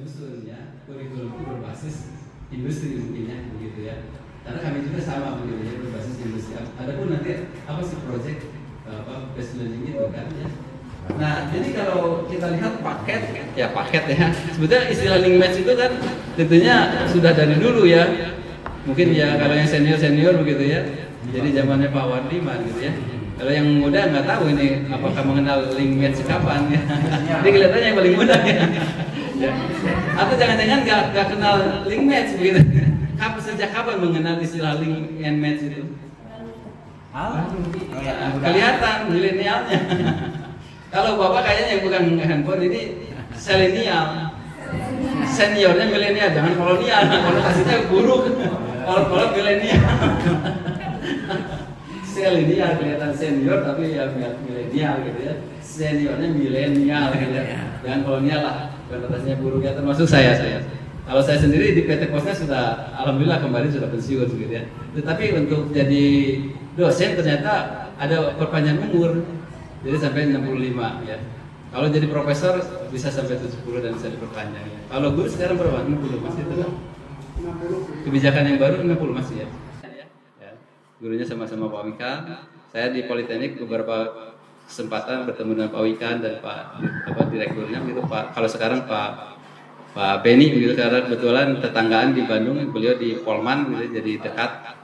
usulnya kurikulum itu berbasis industri mungkin ya, begitu ya. Karena kami juga sama begitu ya, berbasis industri. Adapun nanti apa sih proyek best learning itu kan ya. Nah, jadi kalau kita lihat paket ya, sebetulnya istilah link match itu kan tentunya sudah dari dulu ya. Mungkin ya kalau yang senior begitu ya. Jadi zamannya Pak Wardiman gitu ya. Kalau yang muda nggak tahu ini apakah mengenal link match kapan ya. Jadi kelihatannya yang paling muda ya. Ya. Atau jangan-jangan nggak kenal link match begitu. Sejak kapan mengenal istilah link and match itu? Kelihatan milenialnya. Kalau bapak kayaknya yang bukan handphone ini selenial, seniornya milenial, jangan kolonial. Konotasinya buruk. Kalau milenial, selenial kelihatan senior tapi ya milenial gitu ya. Seniornya milenial gitu ya. Jangan kolonial lah. Konotasinya buruk ya, termasuk saya. Kalau saya sendiri di PT Posnya sudah, alhamdulillah kemarin sudah pensiun gitu ya. Tetapi untuk jadi dosen ternyata ada perpanjangan umur, jadi sampai 65 ya. Kalau jadi profesor bisa sampai 70 dan bisa diperpanjang ya. Kalau guru sekarang berapa? 60 masih itu kan? Kebijakan yang baru 60 masih ya. Ya. Gurunya sama-sama Pak Wika. Saya di Politeknik beberapa kesempatan bertemu dengan Pak Wika dan Pak direkturnya gitu Pak. Kalau sekarang Pak Benny begitu, karena kebetulan tetanggaan di Bandung, beliau di Polman gitu, jadi dekat.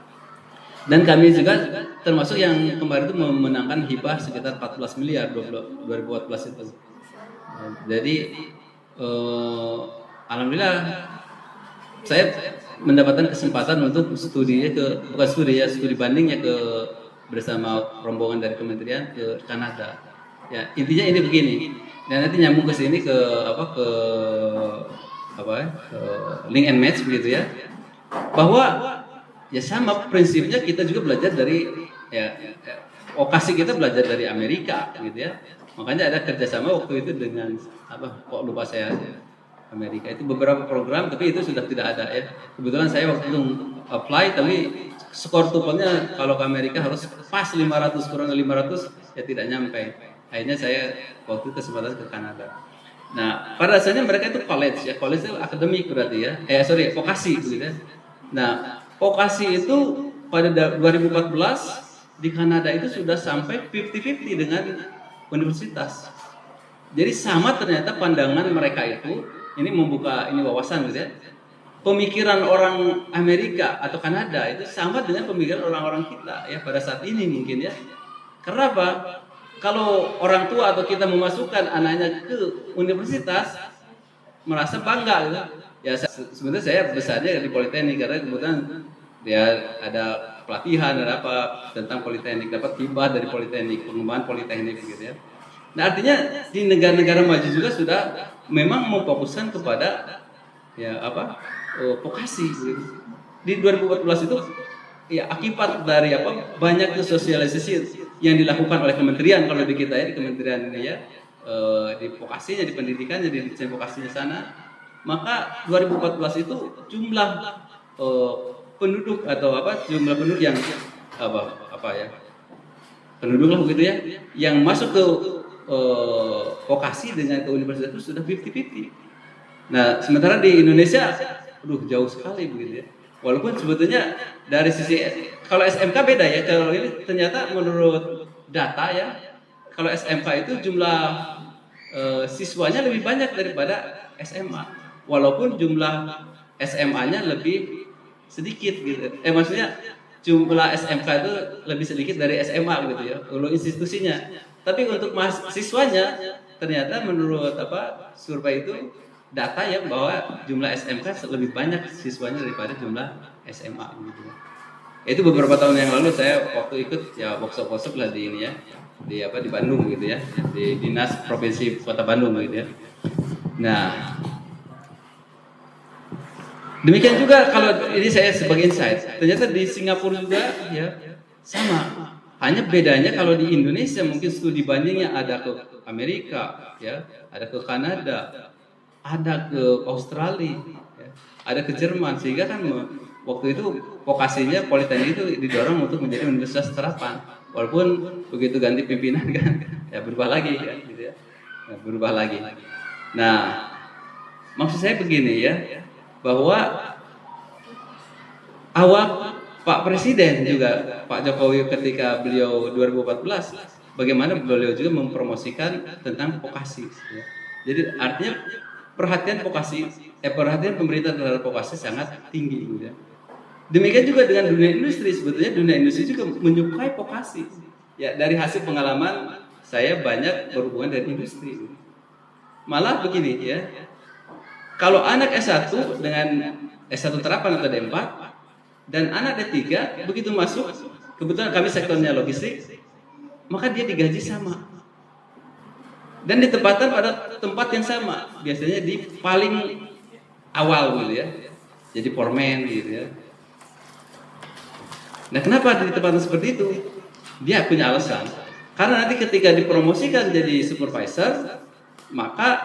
Dan kami juga termasuk yang kemarin itu memenangkan hibah sekitar 14 miliar 2014 itu. Jadi alhamdulillah saya mendapatkan kesempatan untuk studi bandingnya ke bersama rombongan dari kementerian ke Kanada. Ya, intinya ini begini. Dan nanti nyambung ke sini ke link and match begitu ya, bahwa ya sama prinsipnya kita juga belajar dari vokasi kita belajar dari Amerika gitu ya. Makanya ada kerjasama waktu itu dengan kok lupa saya, Amerika itu beberapa program, tapi itu sudah tidak ada ya. Kebetulan saya waktu itu apply, tapi skor TOEFL-nya kalau ke Amerika harus pas 500 kurang 500 ya tidak nyampe. Akhirnya saya waktu itu kesempatan ke Kanada. Nah, pada dasarnya mereka itu college itu akademik berarti ya. Vokasi gitu ya. Nah, vokasi itu pada 2014 di Kanada itu sudah sampai 50-50 dengan universitas. Jadi sama ternyata pandangan mereka itu, ini membuka wawasan gitu ya. Pemikiran orang Amerika atau Kanada itu sama dengan pemikiran orang-orang kita ya pada saat ini mungkin ya. Karena apa? Kalau orang tua atau kita memasukkan anaknya ke universitas merasa bangga gitu. Ya sebenarnya saya besarnya di Politeknik karena kebetulan ya ada pelatihan ada apa tentang Politeknik, dapat hibah dari Politeknik, pengembangan Politeknik gitu ya. Nah, artinya di negara-negara maju juga sudah memang memfokuskan kepada vokasi gitu. Di 2014 itu ya akibat dari banyaknya sosialisasi yang dilakukan oleh kementerian, kalau di kita ya di kementerian ini ya di vokasinya, di pendidikannya, di desain vokasinya sana, maka 2014 itu jumlah penduduk atau jumlah penduduk yang penduduk lah begitu ya yang masuk ke vokasi dengan ke universitas itu sudah 50-50. Nah, sementara di Indonesia jauh sekali begitu ya. Walaupun sebetulnya dari sisi kalau SMK beda ya, kalau ini ternyata menurut data ya, kalau SMK itu jumlah siswanya lebih banyak daripada SMA, walaupun jumlah SMA-nya lebih sedikit gitu. Maksudnya jumlah SMK itu lebih sedikit dari SMA gitu ya, kalau institusinya. Tapi untuk mahasiswanya ternyata menurut survei itu data ya bahwa jumlah SMK lebih banyak siswanya daripada jumlah SMA gitu. Itu beberapa tahun yang lalu saya waktu ikut ya workshop lah di ini ya di Bandung gitu ya, di Dinas Provinsi Kota Bandung gitu ya. Nah, demikian juga kalau ini saya sebagai insight, ternyata di Singapura juga ya sama. Hanya bedanya kalau di Indonesia mungkin studi bandingnya ada ke Amerika ya, ada ke Kanada, ada ke Australia, ya, ada ke Jerman, sehingga kan waktu itu vokasinya Politeknik itu didorong untuk menjadi universitas terapan. Walaupun begitu ganti pimpinan kan, ya berubah lagi kan, gitu ya, berubah lagi. Nah, Maksud saya begini ya, bahwa awal Pak Presiden juga, Pak Jokowi ketika beliau 2014, bagaimana beliau juga mempromosikan tentang vokasi. Ya. Jadi artinya perhatian pemerintah terhadap vokasi sangat tinggi. Gitu ya. Demikian juga dengan dunia industri, sebetulnya dunia industri juga menyukai vokasi. Ya, dari hasil pengalaman saya banyak berhubungan dengan industri. Malah begini ya, kalau anak S1 dengan S1 terapan atau D4 dan anak D3 begitu masuk, kebetulan kami sektornya logistik, maka dia digaji sama. Dan ditempatkan pada tempat yang sama, biasanya di paling awal gitu ya. Jadi foreman gitu ya. Nah, kenapa ditempatkan seperti itu? Dia punya alasan. Karena nanti ketika dipromosikan jadi supervisor, maka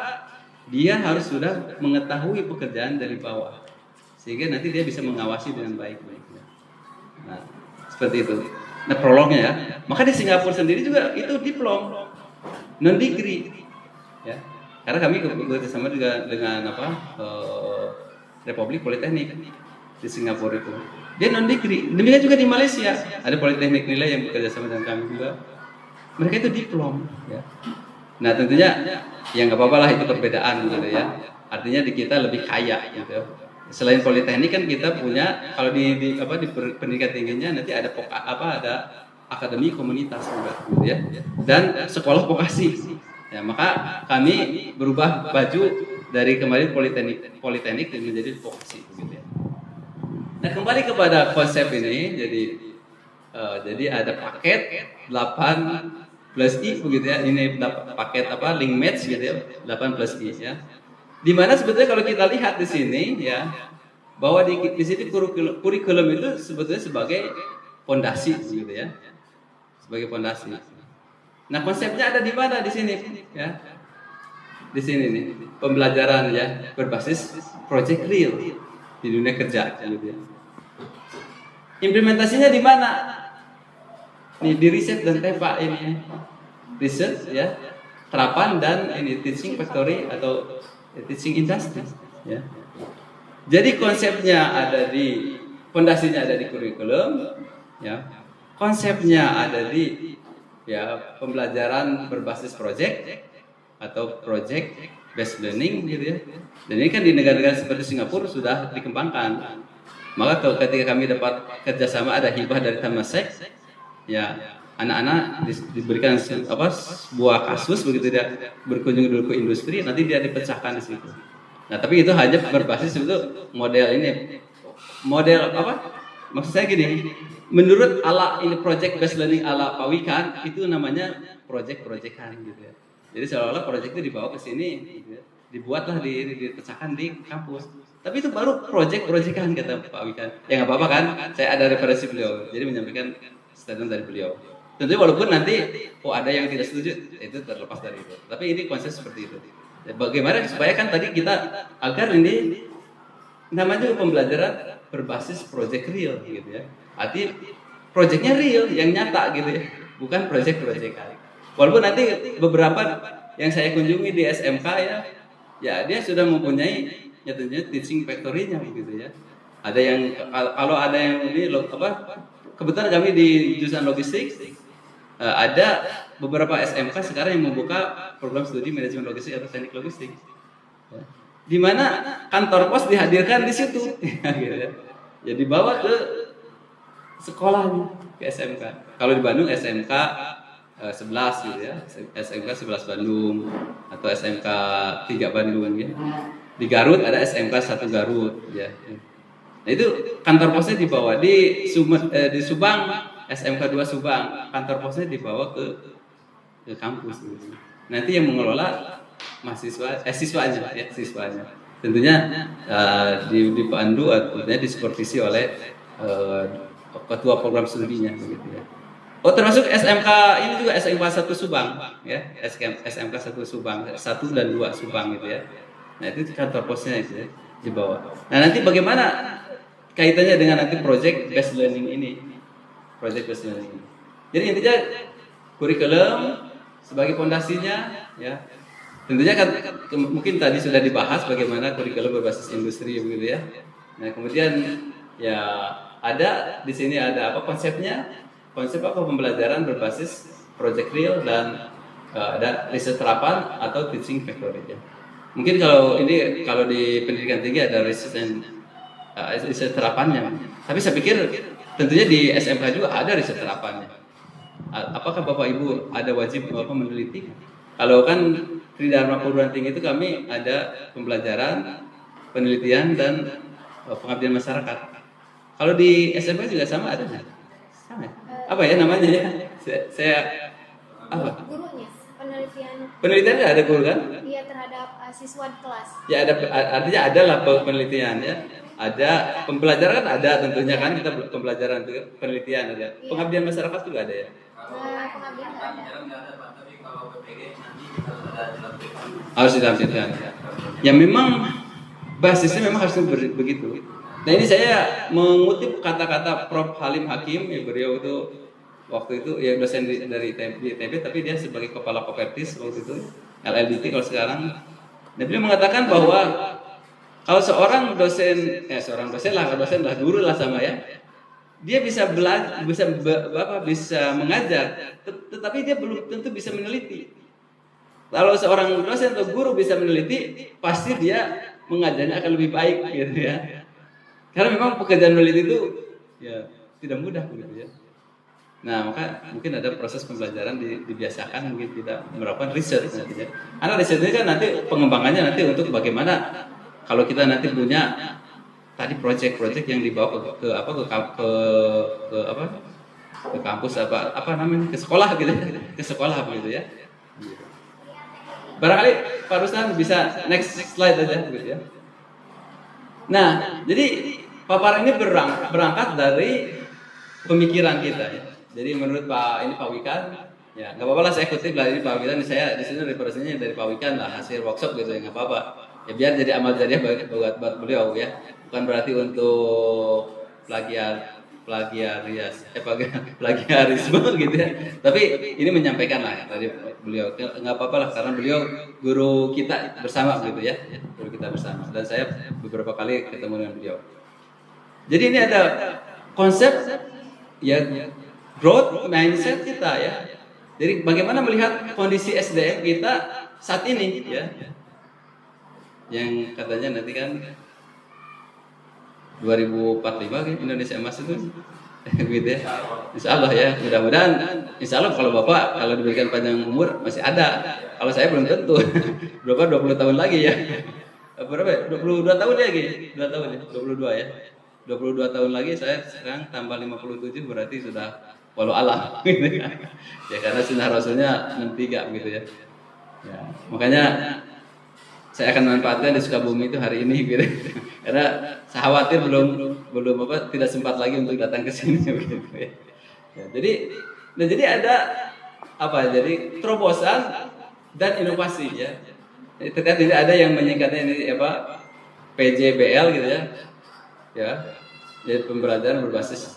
dia harus sudah mengetahui pekerjaan dari bawah, sehingga nanti dia bisa mengawasi dengan baik. Nah, seperti itu. Nah, prolognya ya. Maka di Singapura sendiri juga itu diplom, non degree, ya. Karena kami bekerjasama juga dengan Republik Politeknik di Singapura itu. Dia non degree. Demikian juga di Malaysia ada Politeknik Nilai yang bekerjasama dengan kami juga. Mereka itu diplom, ya. Nah, tentunya ya nggak apa-apa lah, itu perbedaan gitu ya. Artinya di kita lebih kaya gitu. Selain politeknik kan kita punya, kalau di pendidikan tingginya nanti ada ada akademi komunitas juga gitu ya. Dan sekolah vokasi. Ya, maka kami berubah baju dari kemarin politeknik menjadi vokasi gitu ya. Nah, kembali kepada konsep ini, jadi ada paket 8 plus I begitu ya, ini paket link match gitu ya, 8 plus I ya. Dimana sebetulnya kalau kita lihat di sini ya, bahwa di sini kurikulum itu sebetulnya sebagai fondasi gitu ya, sebagai fondasi. Nah, konsepnya ada di mana di sini ya? Di sini nih, pembelajaran ya berbasis project real di dunia kerja gitu ya. Implementasinya di mana? Nih, di riset dan TEPA ini, riset ya, terapan dan ini teaching factory atau teaching industry ya. Jadi konsepnya ada di, fondasinya ada di kurikulum ya. Konsepnya ada di ya pembelajaran berbasis project atau project based learning gitu ya. Dan ini kan di negara-negara seperti Singapura sudah dikembangkan. Maka ketika kami dapat kerjasama, ada hibah dari Temasek, ya anak-anak diberikan sebuah kasus begitu, dia berkunjung dulu ke industri, nanti dia dipecahkan di situ. Nah, tapi itu hanya berbasis itu model ini, model maksud saya gini, menurut ala ini project based learning ala Pak Wikan itu namanya project-projectan gitu ya. Jadi seolah-olah project itu dibawa ke sini gitu ya. Dibuatlah dipecahkan di kampus. Tapi itu baru project-projectan kata Pak Wikan. Ya nggak apa-apa kan, saya ada referensi beliau, jadi menyampaikan statement dari beliau. Tentunya walaupun nanti ada yang tidak setuju, itu terlepas dari itu. Tapi ini konsep seperti itu. Ya, bagaimana supaya kan tadi kita agar ini namanya pembelajaran berbasis project real gitu ya. Arti projectnya real, yang nyata gitu ya, bukan project-projectan. Walaupun nanti beberapa yang saya kunjungi di SMK ya dia sudah mempunyai tentunya teaching factory-nya gitu ya. Ada yang kalau ada yang ini kebetulan kami di jurusan logistik ada beberapa SMK sekarang yang membuka program studi manajemen logistik atau teknik logistik. Ya. Di mana kantor pos dihadirkan di situ gitu ya. Ya dibawa ke sekolah ke SMK. Kalau di Bandung SMK 11 gitu ya. SMK 11 Bandung atau SMK 3 Bandung ya. Di Garut ada SMK 1 Garut ya. Nah, itu kantor posnya dibawa di Subang, SMK 2 Subang, kantor posnya dibawa ke kampus. Nanti yang mengelola siswanya. Tentunya dipandu artinya disupervisi oleh ketua program studinya begitu ya. Oh, termasuk SMK ini juga SMK 1 Subang ya, SMK 1 Subang, 1 dan 2 Subang gitu ya. Nah, itu kantor posnya itu ya, di bawah. Nah, nanti bagaimana kaitannya dengan nanti project based learning ini? Project based learning ini. Jadi intinya kurikulum sebagai fondasinya ya. tentunya kan mungkin tadi sudah dibahas bagaimana kurikulum berbasis industri begitu ya. Nah, kemudian ya ada di sini ada apa konsepnya? Konsep apa pembelajaran berbasis project real dan ada riset terapan atau teaching factory ya. Mungkin kalau di pendidikan tinggi ada riset terapannya. Tapi saya pikir tentunya di SMK juga ada riset terapannya. Apakah Bapak Ibu ada wajib meneliti? Kalau kan Tridharma Perguruan Tinggi itu kami ada pembelajaran, penelitian dan pengabdian masyarakat. Kalau di SMK juga sama ada nggak? Sama. Apa ya namanya ya? Saya apa? Gurunya, penelitian. Penelitian ada guru kan? Iya, terhadap siswa di kelas. Ya ada, artinya ada lah penelitian ya. Ada pembelajaran kan ada tentunya kan kita pembelajaran itu penelitian ada. Iya. Pengabdian masyarakat juga ada ya. Pengabdian nggak ada. Harus dilampirkan. Ya memang basisnya memang harus begitu. Nah ini saya mengutip kata-kata Prof. Halim Hakim, ya, beliau itu waktu itu ya dosen dari ITB, tapi dia sebagai kepala Kopertis waktu itu, LLDT kalau sekarang. Nah beliau mengatakan bahwa kalau seorang dosen lah guru lah sama ya, dia bisa belajar, bisa mengajar, tetapi dia belum tentu bisa meneliti. Kalau seorang dosen atau guru bisa meneliti, pasti dia mengajarnya akan lebih baik gitu ya. Karena memang pekerjaan meneliti itu ya tidak mudah gitu ya. Nah, maka mungkin ada proses pembelajaran dibiasakan mungkin kita melakukan riset nanti ya. Karena riset ini kan nanti pengembangannya nanti untuk bagaimana kalau kita nanti punya tadi proyek-proyek yang dibawa ke kampus apa namanya ke sekolah gitu ya. Ke sekolah begitu ya. Barangkali Pak Ruslan bisa next slide aja gitu ya. Nah, jadi paparan ini berangkat dari pemikiran kita ya. Jadi menurut Pak Wikan, ya nggak apa-apa lah saya kutip dari Pak Wikan. Saya di sini referensinya dari Pak Wikan lah hasil workshop gitu ya nggak apa-apa. Ya biar jadi amal jariah buat beliau ya. Bukan berarti untuk plagiarisme gitu ya. Tapi ini menyampaikan lah dari beliau. Nggak apa-apa lah karena beliau guru kita bersama gitu ya. Guru kita bersama. Dan saya beberapa kali ketemu dengan beliau. Jadi ini ada konsep ya growth mindset kita ya. Jadi bagaimana melihat kondisi SDM kita saat ini ya. Yang katanya nanti kan 2045 kan Indonesia emas itu gitu ya. Insya Allah ya, mudah-mudahan insya Allah kalau Bapak kalau diberikan panjang umur masih ada. Kalau saya belum tentu. Berapa 20 tahun lagi ya. Berapa? 22 tahun lagi. 2 tahun ya. 22 ya. 22 tahun lagi saya sekarang tambah 57 berarti sudah walau Allah gitu ya. Ya karena sunnah Rasulnya 63 gitu ya. Ya, makanya saya akan manfaatkan di Sukabumi itu hari ini gitu. Karena saya khawatir belum tidak sempat lagi untuk datang ke sini begitu ya. Ya, jadi ada apa? Jadi terobosan dan inovasi ya. Terkait ini ada yang menyingkatnya ini apa? PJBL gitu ya. Ya. Jadi pembelajaran berbasis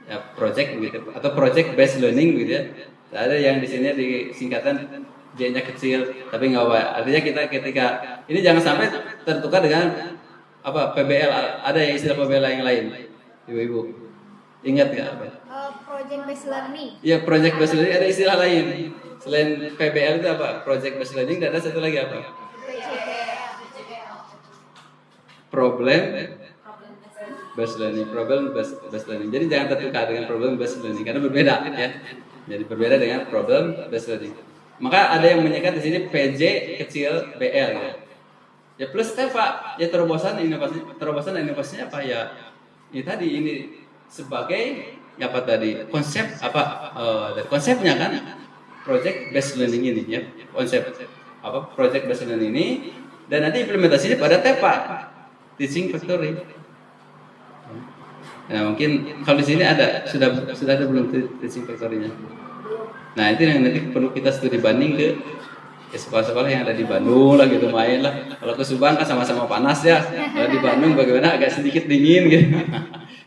ya, project gitu atau project based learning gitu ya. Ada yang di sini disingkatan J-nya kecil, tapi nggak apa. Artinya kita ketika ini jangan sampai tertukar dengan apa PBL. Ada yang istilah PBL yang lain, ibu-ibu. Ingat nggak apa? Project based learning. Iya, project based learning ada istilah lain. Selain PBL itu apa? Project based learning dan ada satu lagi apa? Problem based learning. Jadi jangan tertukar dengan problem based learning karena berbeda ya. Jadi berbeda dengan problem based learning. Maka ada yang menyingkat di sini PJ kecil BL ya. Ya plus TEFA ya terobosan dan inovasinya apa ya? Ya tadi ini sebagai apa tadi konsep apa dari konsepnya kan project based learning ini ya konsep apa project based learning ini dan nanti implementasinya pada TEFA teaching factory. Nah mungkin kalau di sini ada sudah ada belum teaching factory-nya? Nah itu yang nanti perlu kita studi banding ke sekolah-sekolah yang ada di Bandung lah gitu main lah. Kalau ke Subang kan sama-sama panas ya. Kalau di Bandung bagaimana agak sedikit dingin gitu.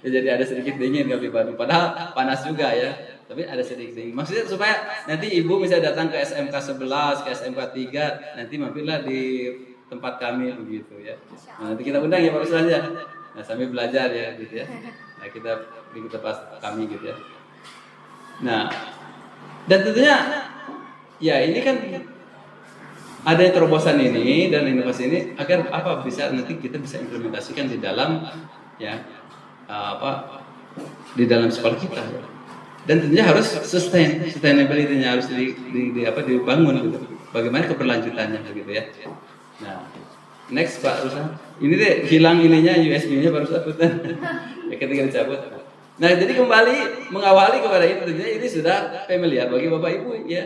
Ya, jadi ada sedikit dingin kalau di Bandung. Padahal panas juga ya. Tapi ada sedikit. Maksudnya supaya nanti ibu bisa datang ke SMK 11, ke SMK 3, nanti mampirlah di tempat kami begitu ya. Nah, nanti kita undang ya Pak Ruslan ya. Nah, sambil belajar ya gitu ya. Nah, kita di tempat kami gitu ya. Nah, dan tentunya ya ini kan ada terobosan ini dan inovasi ini agar apa bisa nanti kita bisa implementasikan di dalam ya di dalam sekolah kita. Dan tentunya harus sustainability-nya harus dibangun gitu. Bagaimana keberlanjutannya gitu ya. Nah, next Pak Ruslan. Ini deh hilang ininya USB-nya baru sabutan. Ya ketika dicabut. Nah, jadi kembali mengawali kepada itu tentunya ini sudah familiar bagi Bapak Ibu ya.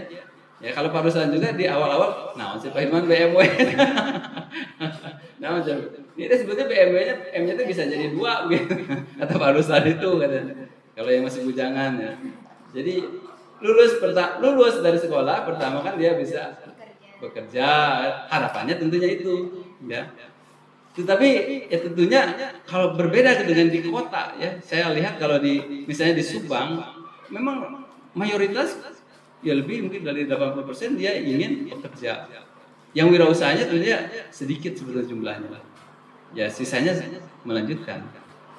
Ya kalau Pak Ruslan juga di awal-awal, nah si Pak Hilman BMW. Nah macam ini sebetulnya BMW-nya M-nya itu bisa jadi 2 gitu. Kata Pak Ruslan itu katanya. Kalau yang masih bujangan ya. Jadi lulus dari sekolah pertama kan dia bisa bekerja. Harapannya tentunya itu ya. Tetapi ya tentunya kalau berbeda dengan di kota ya, saya lihat kalau misalnya di Subang memang mayoritas ya lebih mungkin dari 80% dia ingin bekerja. Yang wirausahanya tentunya sedikit sebetulnya jumlahnya. Ya sisanya melanjutkan.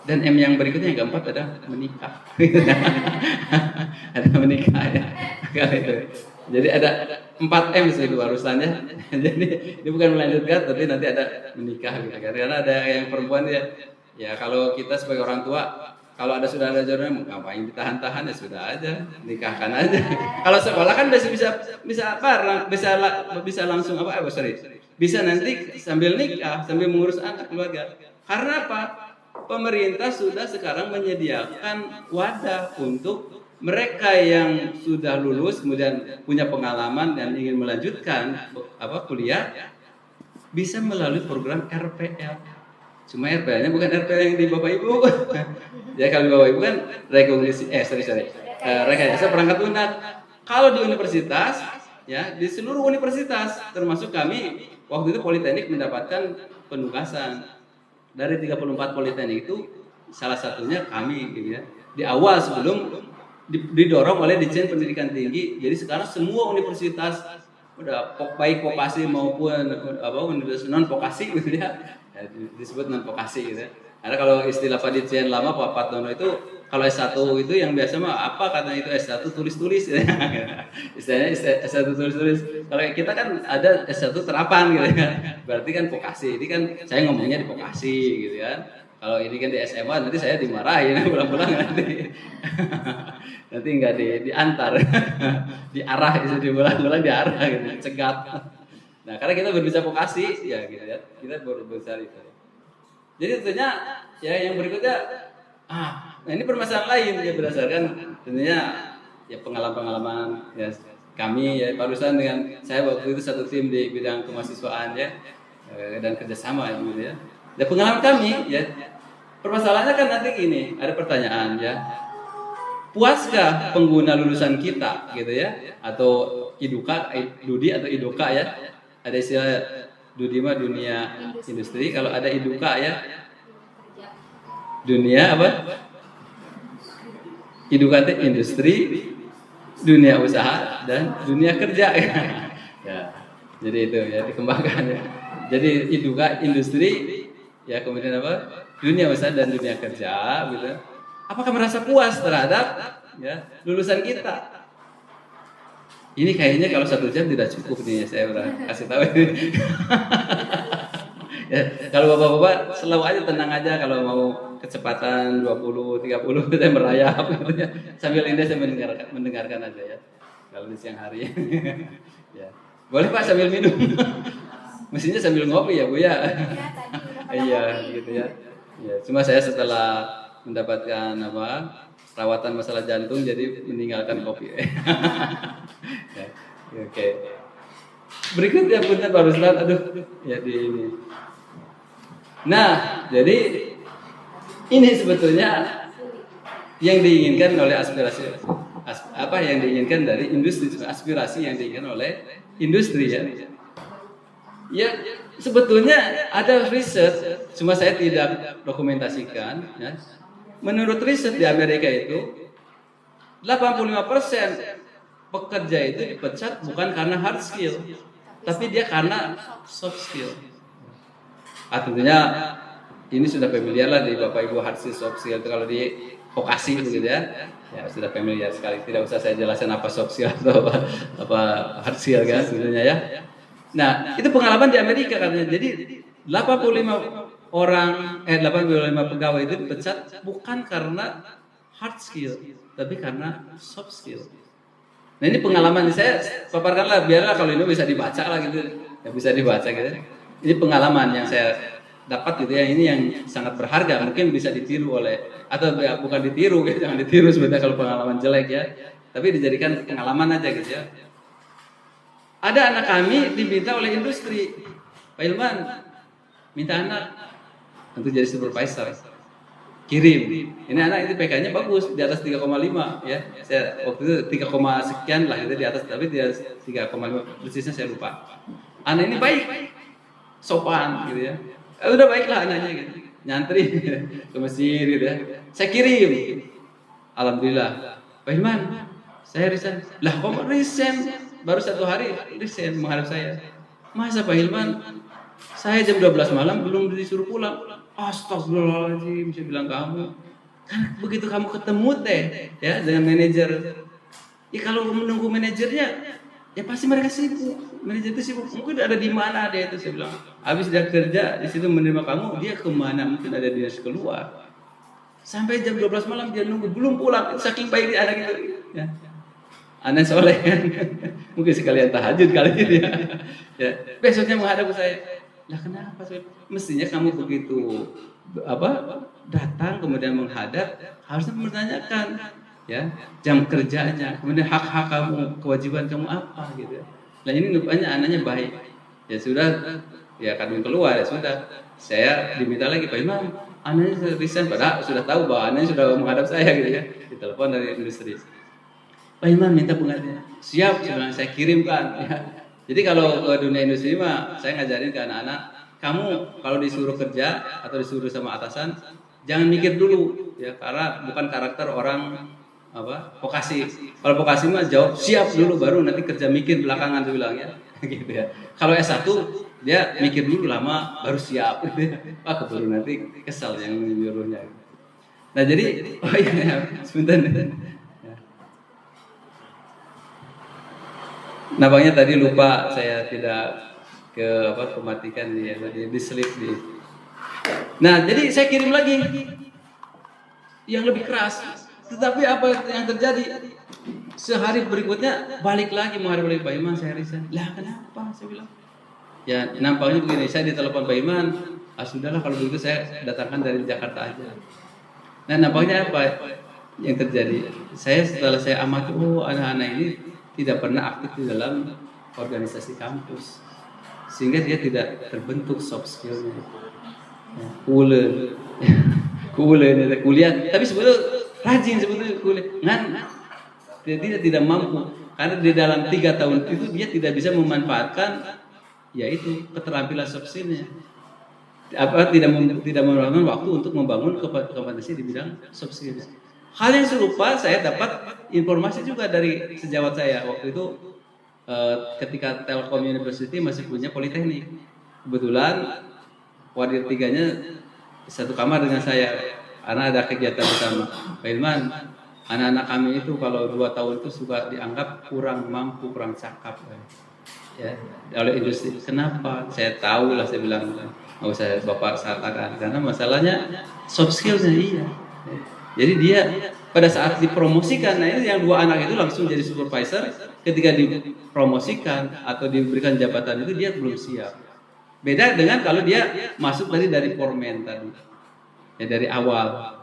Dan M yang berikutnya yang keempat ada menikah. Ada menikah ya. Jadi ada 4M itu harusannya. Jadi ini bukan melanjutkan tapi nanti ada menikah gitu kan. Karena ada yang perempuan ya kalau kita sebagai orang tua kalau sudah ada jodohnya ngapain ditahan-tahan ya sudah aja nikahkan aja. Kalau sekolah kan bisa bareng bisa langsung bisa nanti sambil nikah sambil mengurus anak keluarga. Karena apa? Pemerintah sudah sekarang menyediakan wadah untuk mereka yang sudah lulus kemudian punya pengalaman dan ingin melanjutkan kuliah bisa melalui program RPL. Cuma RPL-nya bukan RPL yang di Bapak Ibu. Ya kalau di Bapak Ibu kan rekayasa perangkat lunak. Kalau di universitas ya di seluruh universitas termasuk kami waktu itu Politeknik mendapatkan penugasan. Dari 34 politeknik itu salah satunya kami gitu ya. Di awal sebelum didorong oleh Ditjen Pendidikan Tinggi. Jadi sekarang semua universitas udah baik vokasi maupun universitas non vokasi gitu ya. Disebut non vokasi gitu ya. Ada kalau istilah Pak Ditjen lama Pak Patnono itu kalau S1 itu yang biasa mah apa katanya itu S1 tulis-tulis ya. Istilahnya S1 tulis-tulis. Kalau kita kan ada S1 terapan gitu ya. Berarti kan vokasi. Ini kan saya ngomongnya di vokasi gitu kan. Kalau ini kan di SMA nanti saya dimarahin pulang-pulang nanti. Nanti enggak diantar. Diarah itu diulang-ulang diarah gitu, cegat. Nah, karena kita berbicara vokasi ya gitu ya. Kita berbicara itu. Jadi tentunya ya yang berikutnya nah ini permasalahan lain ya berdasarkan tentunya ya pengalaman ya kami ya Pak Ruslan dengan saya waktu itu satu tim di bidang kemahasiswaan ya dan kerjasama gitu ya. Dan pengalaman kami ya permasalahannya kan nanti gini ada pertanyaan ya puaskah pengguna lulusan kita gitu ya atau Dudi atau Idoka ya ada istilah Dudi mah dunia industri kalau ada Idoka ya dunia apa? Idoka itu industri, dunia usaha dan dunia kerja ya. Jadi itu ya dikembangkan ya. Jadi Idoka industri ya kemudian apa? Dunia usaha dan dunia kerja gitu. Apakah merasa puas terhadap ya lulusan kita? Ini kayaknya kalau 1 jam tidak cukup nih saya udah kasih tahu ini. Ya, kalau bapak-bapak selalu aja tenang aja kalau mau kecepatan 20, 30 kita merayap gitu ya. Sambil indah saya mendengarkan aja ya. Kalau di siang hari. Ya. Boleh Pak sambil minum. Mestinya sambil ngopi ya Bu ya. Iya gitu ya. Ya, cuma saya setelah mendapatkan perawatan masalah jantung jadi meninggalkan kopi. Ya, oke. Berikutnya punten Pak Ruslan, ya di ini. Nah, jadi ini sebetulnya yang diinginkan oleh yang diinginkan dari industri, aspirasi yang diinginkan oleh industri ya. Ya, sebetulnya ada riset, cuma saya tidak dokumentasikan ya. Menurut riset di Amerika itu 85% pekerja itu dipecat bukan karena hard skill, tapi dia karena soft skill. Tentunya ini sudah familiar lah di Bapak Ibu, hard skill, soft skill itu kalau di vokasi begitu ya. Ya sudah familiar sekali. Tidak usah saya jelaskan apa soft skill atau apa hard skill kan sebenarnya ya. Nah, itu pengalaman di Amerika katanya. Jadi 85 pegawai itu dipecat bukan karena hard skill, tapi karena soft skill. Nah, ini pengalaman saya paparkanlah, biarlah kalau ini bisa dibaca lah gitu. Ya bisa dibaca gitu. Ini pengalaman yang saya dapat gitu ya, ini yang sangat berharga, mungkin bisa ditiru oleh, atau ya, bukan ditiru ya, jangan ditiru sebenarnya kalau pengalaman jelek ya, tapi dijadikan pengalaman aja gitu ya. Ada anak kami diminta oleh industri, Pak Ilman minta anak untuk jadi supervisor, kirim. Ini anak itu PK-nya bagus, di atas 3,5 ya. Saya waktu itu 3, sekian lah gitu di atas, tapi di atas 3,5 persisnya saya lupa. Anak ini baik, sopan gitu ya. Udah baiklah anaknya gitu. Nyantri ke Mesir gitu ya. Saya kirim. Alhamdulillah. Pak Hilman, saya resign. Lah kok resign? Baru 1 hari resign menghadap saya. Masa Pak Hilman? Saya jam 12 malam belum disuruh pulang. Astagfirullahaladzim, saya bilang kamu. Kan begitu kamu ketemu teh ya dengan manajer. Ya kalau menunggu manajernya, ya pasti mereka sibuk. Manajer itu sibuk. Mungkin ada di mana dia itu, saya bilang. Habis dia kerja di situ menerima kamu, dia kemana? Mungkin ada dinas keluar. Sampai jam 12 malam dia nunggu belum pulang. Itu saking baik anak itu. Ya. Anak soleh kan. Mungkin sekalian tahajud kali ini ya. Ya. Besoknya menghadap ke saya. Lah kenapa? Mestinya kamu begitu datang kemudian menghadap harusnya menanyakan ya jam kerjanya, kemudian hak-hak kamu, kewajiban kamu apa gitu. Nah ini rupanya anaknya baik. Ya sudah, ya kami keluar ya sudah. Saya diminta lagi, Pak Imam, anaknya resign, padahal sudah tahu bahwa anaknya sudah menghadap saya gitu ya. Ditelepon dari industri. Pak Imam minta penggantian. Siap, saya kirimkan. Ya. Jadi kalau ke dunia industri mah saya ngajarin ke anak-anak, kamu kalau disuruh kerja atau disuruh sama atasan, jangan mikir dulu ya, karena bukan karakter orang vokasi. Kalau vokasi mah jawab siap dulu baru nanti kerja mikir belakangan tuh bilang ya. Gitu ya. Kalau S1 dia mikir dulu lama baru siap. Keburu nanti kesal yang menyuruhnya. Nah, jadi sebentar. Nampaknya tadi lupa saya tidak kematikan dia di slip di. Nah, jadi saya kirim lagi yang lebih keras. Tetapi apa yang terjadi? Sehari berikutnya balik lagi menghadap Pak Iman, saya resign. Lah kenapa? Saya bilang. Ya nampaknya begini, saya ditelepon Pak Iman. Sudahlah kalau begitu saya datangkan dari Jakarta aja. Nah nampaknya apa yang terjadi? Setelah saya amati, anak-anak ini tidak pernah aktif di dalam organisasi kampus, sehingga dia tidak terbentuk soft skill-nya. Kuliah, tapi sebetulnya rajin sebetulnya kuliah. Dia tidak mampu karena di dalam 3 tahun itu dia tidak bisa memanfaatkan yaitu keterampilan soft skill-nya. Tidak memerlukan waktu untuk membangun kompetensi di bidang soft skill. Hal yang serupa saya dapat informasi juga dari sejawat saya waktu itu ketika Telkom University masih punya politeknik. Kebetulan wadir 3-nya satu kamar dengan saya karena ada kegiatan bersama. Pak Ilman, anak-anak kami itu kalau 2 tahun itu suka dianggap kurang mampu, kurang cakap ya oleh industri. Kenapa? Saya tahu lah, saya bilang nggak usah Bapak katakan karena masalahnya soft skills-nya iya. Jadi dia pada saat dipromosikan, nah ini yang 2 anak itu langsung jadi supervisor, ketika dipromosikan atau diberikan jabatan itu dia belum siap. Beda dengan kalau dia masuk dari foreman tadi, ya dari awal.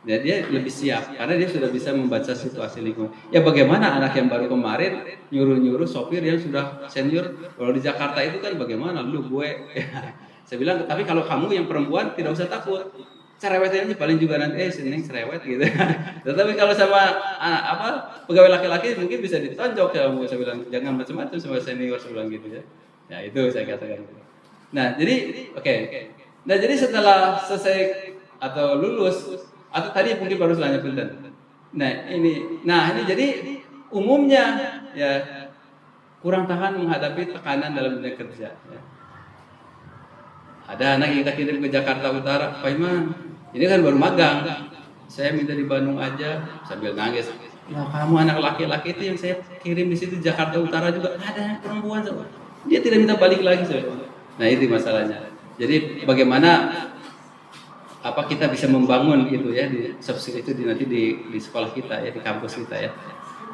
Ya, dia lebih siap karena dia sudah bisa membaca situasi lingkungan. Ya bagaimana anak yang baru kemarin nyuruh sopir yang sudah senior, kalau di Jakarta itu kan bagaimana lu gue. Saya bilang tapi kalau kamu yang perempuan tidak usah takut. Cerewetnya aja paling juga nanti seneng cerewet gitu. Tetapi kalau sama pegawai laki-laki mungkin bisa ditonjok kamu. Saya bilang jangan macam-macam sama senior, saya bilang gitu ya. Ya itu saya katakan. Nah jadi oke. Nah jadi setelah selesai atau lulus atau tadi mungkin baru selanjutnya Nah ini jadi umumnya ya kurang tahan menghadapi tekanan dalam dunia kerja. Ya. Ada anak yang kita kirim ke Jakarta Utara, Pak Iman, ini kan baru magang, saya minta di Bandung aja, sambil nangis. Ya kamu anak laki-laki itu yang saya kirim di situ Jakarta Utara juga ada yang perempuan, dia tidak minta balik lagi. Nah itu masalahnya. Jadi bagaimana kita bisa membangun itu ya di soft skill itu nanti di sekolah kita ya, di kampus kita ya.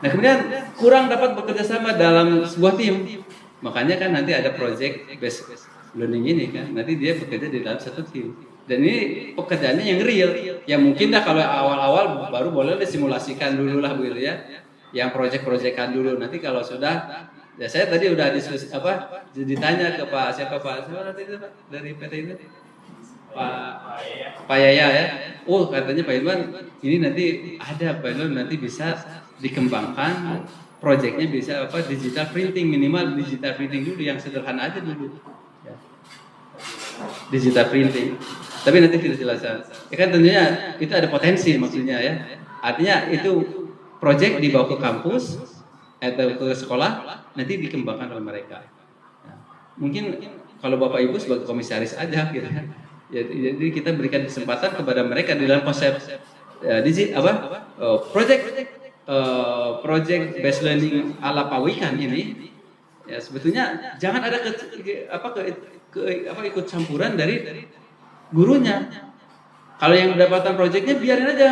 Nah kemudian kurang dapat bekerja sama dalam sebuah tim, makanya kan nanti ada project based learning ini kan, nanti dia bekerja di dalam satu tim. Dan ini pekerjaannya yang real, ya mungkin dah kalau awal-awal baru boleh disimulasikan dulu lah begitu ya, yang project-projectan dulu. Nanti kalau sudah, ya saya tadi udah diskusi ditanya ke siapa nanti itu Pak dari PT itu, Pak Yaya ya. Oh katanya Pak Irwan, ini nanti ada Pak Irwan nanti bisa dikembangkan, proyeknya bisa digital printing, minimal digital printing dulu yang sederhana aja dulu. Ya. Digital printing. Tapi nanti kita jelaskan. Ya kan tentunya itu ada potensi maksudnya ya. Artinya itu proyek dibawa ke kampus atau ke sekolah nanti dikembangkan oleh mereka. Ya. Mungkin kalau Bapak Ibu sebagai komisaris aja gitu ya. Jadi kita berikan kesempatan kepada mereka di dalam konsep project based learning ala Pak Wikan ini. Ya sebetulnya jangan ada ikut campuran dari gurunya. Kalau yang mendapatkan proyeknya biarin aja.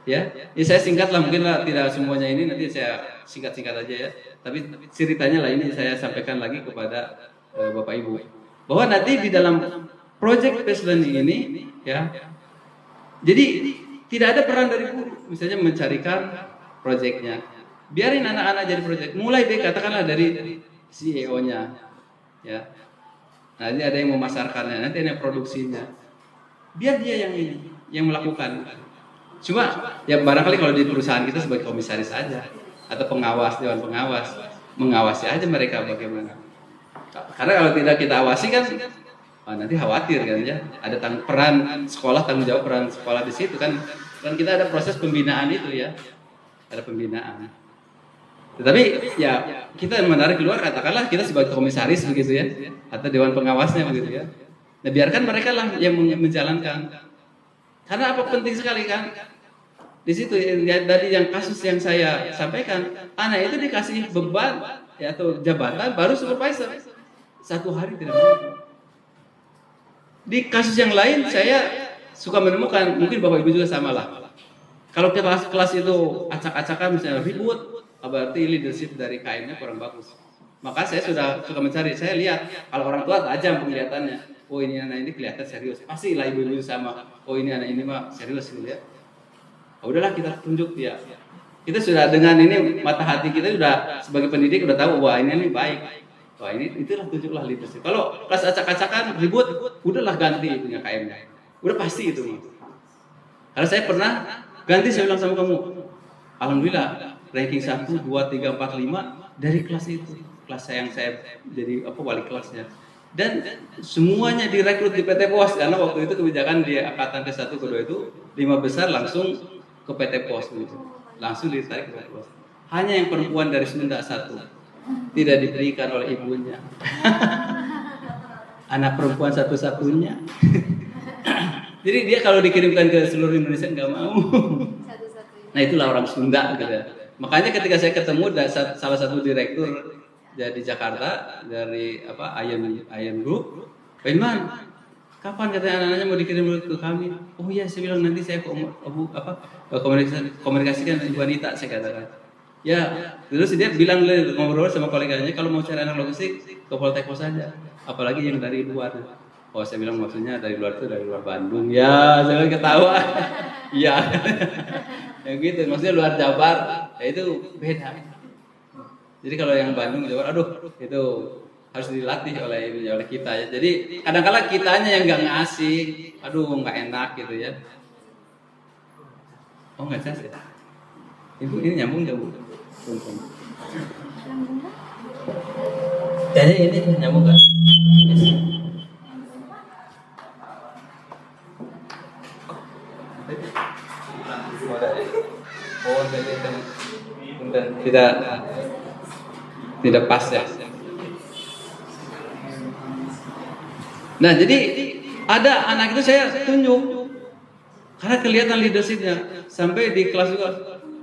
Ya saya singkat lah, mungkin lah tidak semuanya ini nanti saya singkat-singkat aja ya. Tapi ceritanya lah ini saya sampaikan lagi kepada Bapak Ibu bahwa nanti di dalam project based learning ini ya. Jadi tidak ada peran dari guru, misalnya mencarikan proyeknya. Biarin anak-anak jadi proyek. Mulai deh katakanlah dari CEO-nya. Ya. Nanti ada yang memasarkannya, nanti ada yang produksinya. Biar dia yang melakukan. Cuma ya barangkali kalau di perusahaan kita sebagai komisaris saja atau pengawas, dewan pengawas, mengawasi aja mereka bagaimana. Karena kalau tidak kita awasi kan nanti khawatir kan ya. Ada peran sekolah, tanggung jawab peran sekolah di situ kan. Dan kita ada proses pembinaan itu ya. Ada pembinaan. Tetapi ya kita menarik keluar, katakanlah kita sebagai komisaris begitu ya, atau dewan pengawasnya begitu ya. Nah biarkan mereka lah yang menjalankan. Karena apa penting sekali kan? Di situ dari yang kasus yang saya sampaikan, anak itu dikasih beban ya, atau jabatan baru supervisor 1 hari tidak mampu. Di kasus yang lain saya suka menemukan, mungkin Bapak Ibu juga sama lah. Kalau kelas itu acak-acakan misalnya ribut, berarti leadership dari KM-nya kurang bagus. Maka saya suka mencari, saya lihat kalau orang tua tajam penglihatannya. Oh ini anak ini kelihatan serius, pasti lah ibu-ibu sama. Oh ini anak ini mah serius gitu ya. Udahlah kita tunjuk dia. Kita sudah dengan ini mata hati kita sudah sebagai pendidik sudah tahu wah ini baik. Wah ini itulah tunjuklah leadership. Kalau kelas acak-acakan ribut, udahlah ganti punya KM-nya. Udah pasti itu. Karena saya pernah ganti, saya bilang sama kamu, alhamdulillah ranking 1, 2, 3, 4, 5 dari kelas itu. Kelas yang saya jadi wali kelasnya. Dan semuanya direkrut di PT POS karena waktu itu kebijakan di angkatan ke-1 ke-2 itu 5 besar langsung ke PT POS gitu. Langsung ditarik ke PT POS. Hanya yang perempuan dari Sunda 1 tidak diberikan oleh ibunya. Anak perempuan satu-satunya. Jadi dia kalau dikirimkan ke seluruh Indonesia nggak mau. Nah itulah orang Sunda gitu ya. Makanya ketika saya ketemu salah satu direktur di Jakarta dari Iron Group, Pak Iman, kapan katanya anak-anaknya mau dikirim ke kami? Oh iya, saya bilang nanti saya komunikasikan dengan Ibu Anita, saya katakan. Ya, terus dia bilang ngobrol sama koleganya kalau mau cari anak logistik ke Poltekpos saja, apalagi yang dari luar. Oh saya bilang maksudnya dari luar itu dari luar Bandung. Ya, saya ketawa. Iya. Yang gitu, maksudnya luar Jabar, ya itu beda. Jadi kalau yang Bandung, Jawa, itu harus dilatih oleh kita ya. Jadi kadang-kadang kitanya yang nggak ngasih, nggak enak gitu ya. Oh nggak jelas ya. Ibu ini nyambung nggak Bu? Kayaknya ini nyambung nggak? Oh, tidak pas ya. Nah, jadi ada anak itu saya tunjuk karena kelihatan leadershipnya sampai di kelas juga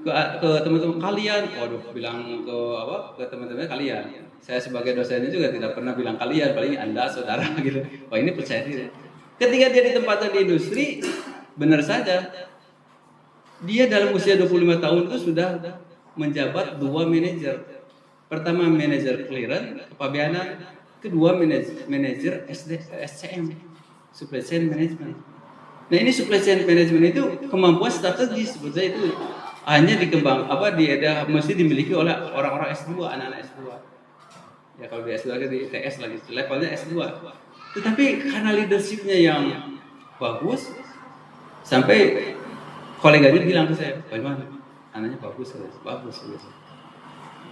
ke teman-teman kalian, waduh bilang ke teman-teman kalian. Saya sebagai dosennya juga tidak pernah bilang kalian, paling Anda saudara gitu. Wah, ini percaya diri. Ketika dia ditempatkan di industri, benar saja dia dalam usia 25 tahun itu sudah menjabat 2 manajer. Pertama manajer clearance, kepabeanan, kedua manajer SCM, supply chain management. Nah, ini supply chain management itu kemampuan strategis sebetulnya itu hanya mesti dimiliki oleh orang-orang S2, anak-anak S2. Ya kalau di S2 di ITS lagi levelnya S2. Tetapi karena leadershipnya yang bagus sampai koleganya bilang ke saya, "Bagaimana? Anaknya bagus."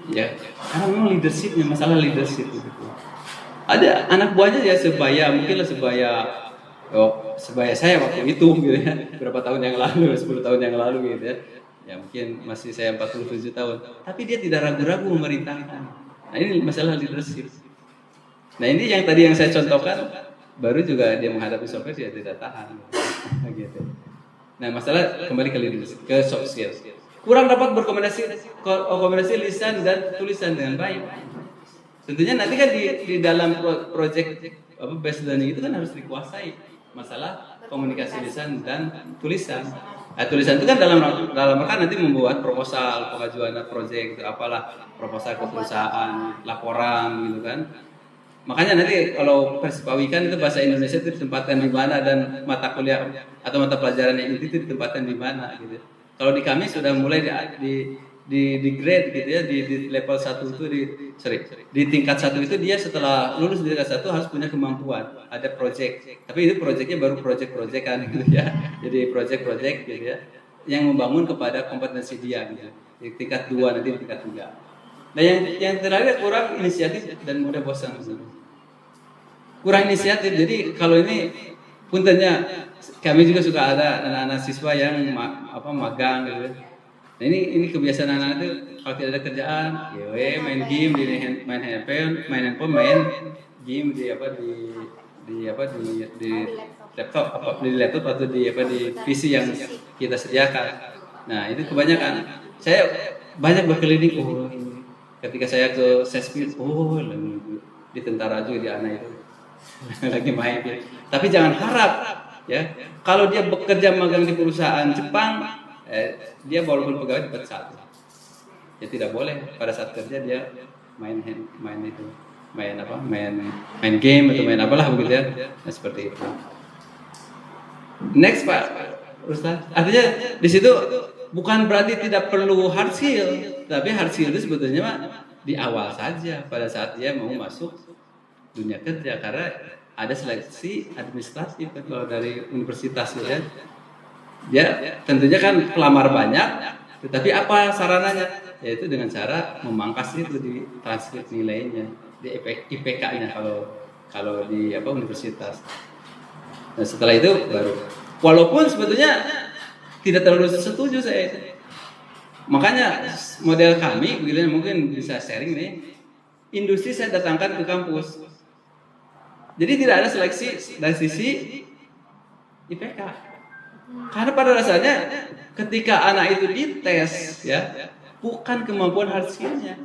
Ya, karena memang leadershipnya, masalah leadership itu. Ada anak buahnya ya mungkinlah sebaya saya waktu itu gitu ya, berapa tahun yang lalu, 10 tahun yang lalu gitu ya. Ya mungkin masih saya 47 tahun, tapi dia tidak ragu-ragu memerintahkan. Nah, ini masalah leadership. Nah, ini yang tadi yang saya contohkan, baru juga dia menghadapi software dia tidak tahan gitu. Nah, masalah kembali ke leadership, ke soft skills. Kurang dapat berkomunikasi lisan dan tulisan dengan baik. Tentunya nanti kan di dalam project based learning itu kan harus dikuasai masalah komunikasi lisan dan tulisan. Tulisan itu kan dalam rangka nanti membuat proposal, pengajuan project itu apalah, proposal ke perusahaan, laporan gitu kan. Makanya nanti kalau Persipawikan itu bahasa Indonesia itu ditempatkan di mana dan mata kuliah atau mata pelajaran yang itu ditempatkan di mana gitu. Kalau di kami sudah mulai di grade gitu ya, di level 1 itu di tingkat 1 itu dia setelah lulus di tingkat 1 harus punya kemampuan, ada project. Tapi itu projectnya baru project kan gitu ya. Jadi project gitu ya yang membangun kepada kompetensi dia gitu. Di tingkat 2 nanti di tingkat 3. Nah, yang terakhir kurang inisiatif dan mudah bosan. Kurang inisiatif. Jadi kalau ini puntennya kami juga suka ada anak-anak siswa yang magang gitu. Nah, ini kebiasaan anak-anak itu kalau tidak ada kerjaan, main game main handphone, main game di laptop atau di PC yang kita sediakan. Nah, itu kebanyakan. Saya banyak berkeliling ketika saya ke Sespil, di tentara juga di anak itu lagi main. Tapi jangan harap ya, kalau dia bekerja magang di perusahaan Jepang, dia walaupun pegawai dapat 1. Ya tidak boleh pada saat kerja dia main game atau main apalah begitu ya. Nah, seperti itu. Next Pak Ustaz. Artinya di situ bukan berarti tidak perlu hard skill, tapi hard skill itu sebetulnya di awal saja pada saat dia mau masuk dunia kerja, karena ada seleksi administratif kalau dari universitas ya. Dia tentunya kan pelamar banyak, tetapi apa sarananya? Yaitu dengan cara memangkas itu di transkrip nilainya, di IPK-nya kalau di universitas. Nah, setelah itu baru, walaupun sebetulnya tidak terlalu setuju saya. Makanya model kami begitu, mungkin bisa sharing nih. Industri saya datangkan ke kampus. Jadi tidak ada seleksi dari sisi IPK. Karena pada dasarnya ketika anak itu dites ya, bukan kemampuan hard skill-nya,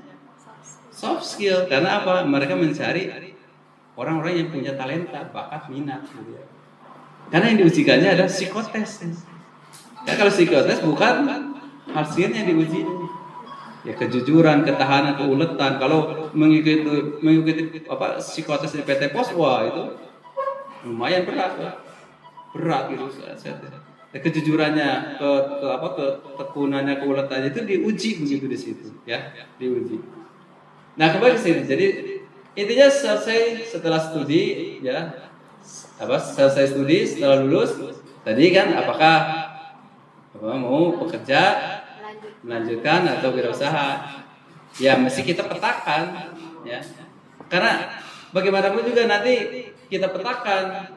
soft skill. Karena apa? Mereka mencari orang-orang yang punya talenta, bakat, minat gitu ya. Karena yang diujikannya adalah psikotes. Ya, kalau psikotes bukan hard skill-nya yang diuji. Ya, kejujuran, ketahanan, keuletan. Kalau mengikuti psikotes di PT Pos, wah itu lumayan berat gitu. Kejujurannya, ketekunannya, keuletannya itu diuji begitu di situ, ya, diuji. Nah, kembali ke sini. Jadi intinya setelah studi, ya, selesai studi, setelah lulus, tadi kan apakah mau bekerja, melanjutkan atau wirausaha? Ya, mesti kita petakan, ya. Karena bagaimanapun juga nanti kita petakan.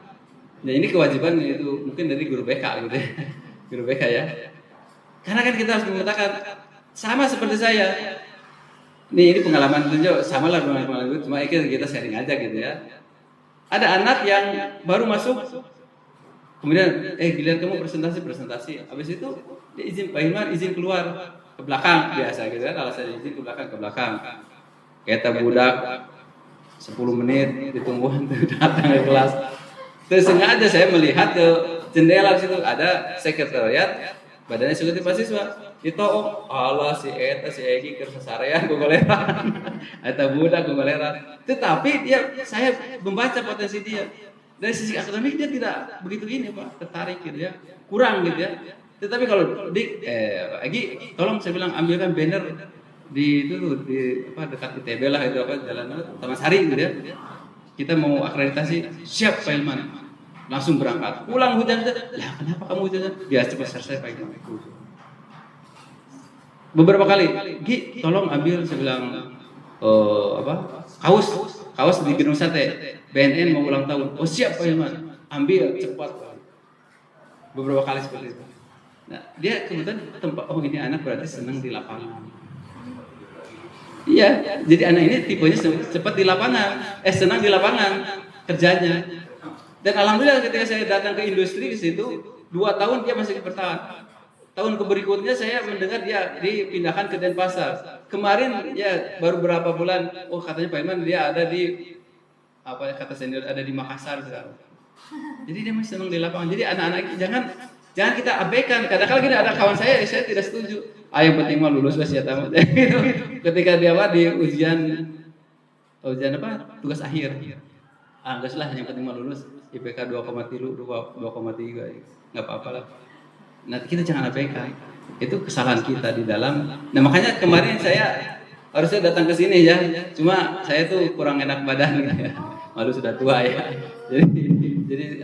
Ya, ini kewajiban itu mungkin dari guru BK gitu ya. Guru BK ya. Karena kan kita harus memetakan sama seperti saya. Ini pengalaman tunjuk sama lah pengalaman itu, cuma kita sharing aja gitu ya. Ada anak yang baru masuk, kemudian giliran kamu presentasi. Habis itu dia izin Pak Hilman izin keluar ke belakang biasa gitu kan, alasan izin ke belakang. Kita budak 10 menit ditungguin datang ke kelas. Terus sengaja saya melihat ke jendela situ ada sekretariat badan eksekutif mahasiswa. Itu Allah si Egi ke sasarean gogoleran. Eta budak gogoleran. Tetapi saya membaca potensi dia. Dari sisi akademik dia tidak begitu ini Pak, tertarik gitu ya. Kurang gitu ya. Tetapi kalau Egi tolong saya bilang ambilkan banner di dekat ITB lah itu jalan Taman Sari gitu ya. Kita mau akreditasi, siap Pak Hilman. Langsung berangkat. Pulang hujan. Lah kenapa kamu hujan? Biar cepat selesai Pak Hilman. Beberapa kali, Gi, tolong ambil, saya bilang kaos di Gedung Sate, BNN mau ulang tahun. Oh siap Pak Hilman, ambil cepat. Beberapa kali seperti itu. Nah, dia kemudian ini anak berarti senang di lapangan. Iya, jadi anak ini tipenya cepat di lapangan, senang di lapangan kerjanya. Dan alhamdulillah ketika saya datang ke industri di situ, 2 tahun dia masih bertahan. Tahun berikutnya saya mendengar dia dipindahkan ke Denpasar. Kemarin ya baru berapa bulan, katanya Pak Hilman dia ada di kata senior ada di Makassar sekarang. Jadi dia masih senang di lapangan. Jadi anak-anak jangan kita abaikan. Kadang-kadang kita ada kawan saya tidak setuju. Yang penting mah lulus lah ya tamat. Ketika dia di ujian tugas akhir. Enggak lah yang penting mah lulus. IPK 2,3 enggak apa-apa lah. Nah, kita jangan abaikan. Itu kesalahan kita di dalam. Nah, makanya kemarin saya harusnya datang ke sini ya. Cuma saya tuh kurang enak badan ya. Malu sudah tua ya. Jadi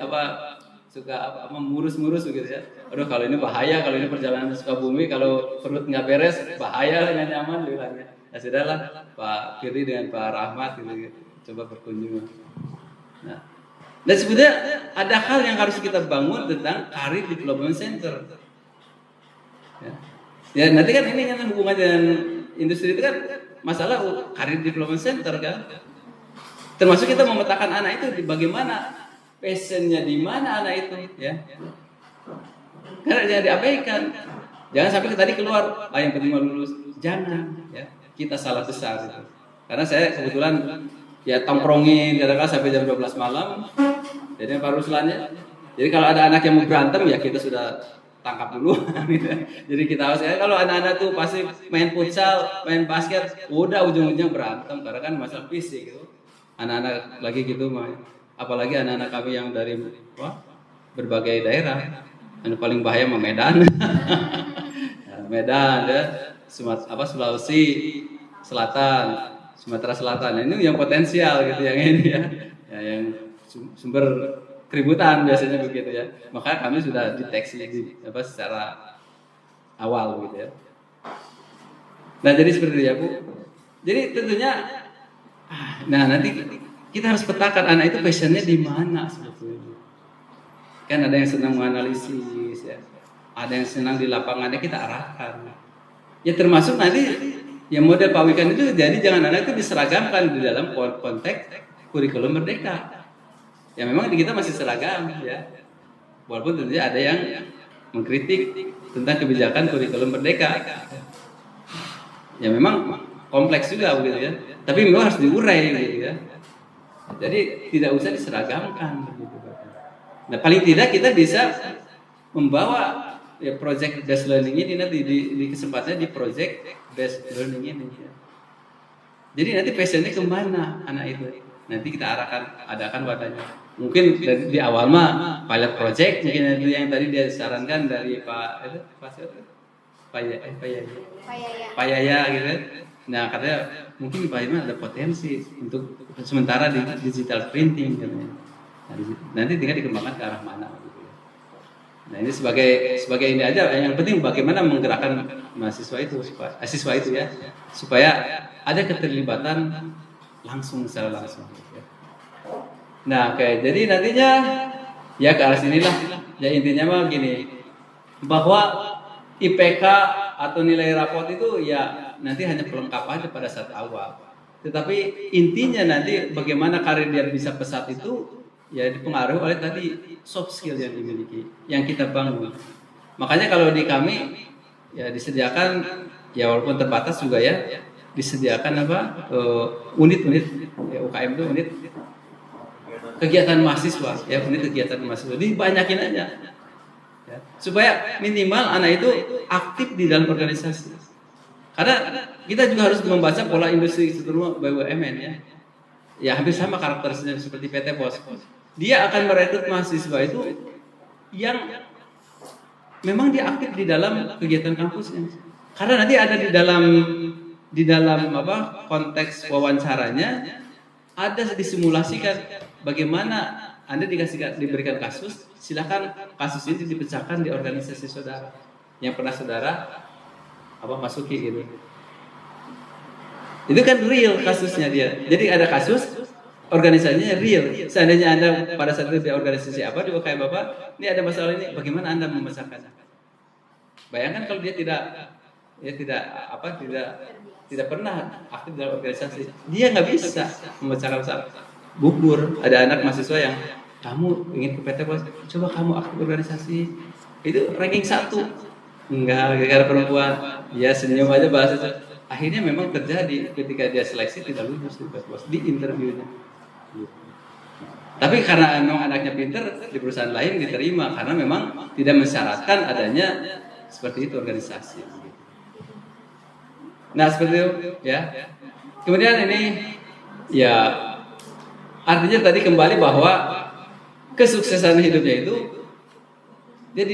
suka murus-murus gitu ya. Aduh, kalau ini bahaya, kalau ini perjalanan ke Sukabumi, kalau perut nggak beres, bahaya nggak nyaman bilangnya. Ya sudahlah, Pak Firly dengan Pak Rahmat gitu. Coba berkunjung. Nah, dan sebenarnya ada hal yang harus kita bangun tentang Career Development Center. Ya nanti kan ini kan hubungan dengan industri itu kan masalah Career Development Center kan. Termasuk kita memetakan anak itu bagaimana passionnya di mana anak itu ya. Karena jangan diabaikan. Jangan sampai tadi keluar yang penting mau lulus. Jangan ya. Kita salah besar itu. Karena saya kebetulan ya tongkrongin kadang-kadang sampai jam 12 malam. Jadi Pak Ruslannya. Jadi kalau ada anak yang mau berantem ya kita sudah tangkap dulu. Jadi kita harus kalau anak-anak tuh pasti main futsal, main basket, udah ujung-ujungnya berantem karena kan masalah fisik gitu. Anak-anak lagi gitu apalagi anak-anak kami yang dari berbagai daerah. Yang paling bahaya mah Medan. Medan ya, Sulawesi Selatan, Sumatera Selatan. Nah, ini yang potensial gitu yang ini ya. Yang sumber keributan biasanya begitu ya. Maka kami sudah deteksi secara awal gitu ya. Nah, jadi seperti itu ya, Bu. Jadi tentunya nanti kita harus petakan anak itu passionnya di mana sebetulnya. Kan ada yang senang menganalisis ya. Ada yang senang di lapangannya kita arahkan. Ya termasuk nanti ya model Pak Wikan itu jadi jangan anak itu diseragamkan di dalam konteks kurikulum merdeka. Ya memang di kita masih seragam ya. Walaupun tentunya ada yang mengkritik tentang kebijakan kurikulum merdeka. Ya memang kompleks juga begitu ya. Tapi memang harus diurai gitu ya. Jadi tidak usah diseragamkan begitu. Nah, paling tidak kita bisa membawa ya project based learning ini nanti di kesempatannya di project based learning ini ya. Jadi nanti passionnya kemana anak itu? Nanti kita adakan wadahnya. Mungkin di awal mah pilot project mungkin itu yang tadi dia sarankan dari Pak Yaya gitu. Nah katanya mungkin Pak Hilman ada potensi untuk sementara di digital printing katanya. Nanti tinggal dikembangkan ke arah mana gitu ya. Nah ini sebagai ini aja yang penting bagaimana menggerakkan siswa itu supaya ada keterlibatan secara langsung. Ya. Nah, jadi nantinya ya ke arah sinilah. Ya intinya mah gini, bahwa IPK atau nilai raport itu ya nanti hanya pelengkap aja pada saat awal. Tetapi intinya nanti bagaimana karir dia bisa pesat itu ya dipengaruhi oleh tadi soft skill yang dimiliki, yang kita bangun. Makanya kalau di kami ya disediakan ya walaupun terbatas juga ya disediakan apa unit-unit ya, UKM itu unit kegiatan mahasiswa ya, unit kegiatan mahasiswa dibanyakin aja ya, supaya minimal anak itu aktif di dalam organisasi. Karena kita juga harus membaca pola industri terutama BUMN ya. Ya hampir sama karakteristiknya seperti PT POS. Dia akan merekrut mahasiswa itu yang memang dia aktif di dalam kegiatan kampusnya. Karena nanti ada di dalam apa konteks wawancaranya ada disimulasikan bagaimana Anda diberikan kasus, silakan kasus ini dipecahkan di organisasi saudara yang pernah saudara apa masuki gitu. Itu kan real kasusnya dia. Jadi ada kasus organisasinya real. Seandainya Anda pada saat itu di organisasi apa di UKM Bapak, ini ada masalah ini, bagaimana Anda memecahkannya? Bayangkan kalau dia tidak pernah aktif dalam organisasi, dia nggak bisa memecahkan masalah. Bubur, ada anak mahasiswa yang kamu ingin ke PT Pos, coba kamu aktif organisasi, itu ranking 1. Enggak, gara-gara perempuan. Ya senyum aja bahasa itu. Akhirnya memang terjadi ketika dia seleksi tidak lulus di interviewnya. Tapi karena memang anaknya pintar di perusahaan lain diterima karena memang tidak mensyaratkan adanya seperti itu organisasi. Nah seperti itu ya. Kemudian ini ya artinya tadi kembali bahwa kesuksesan hidupnya itu dia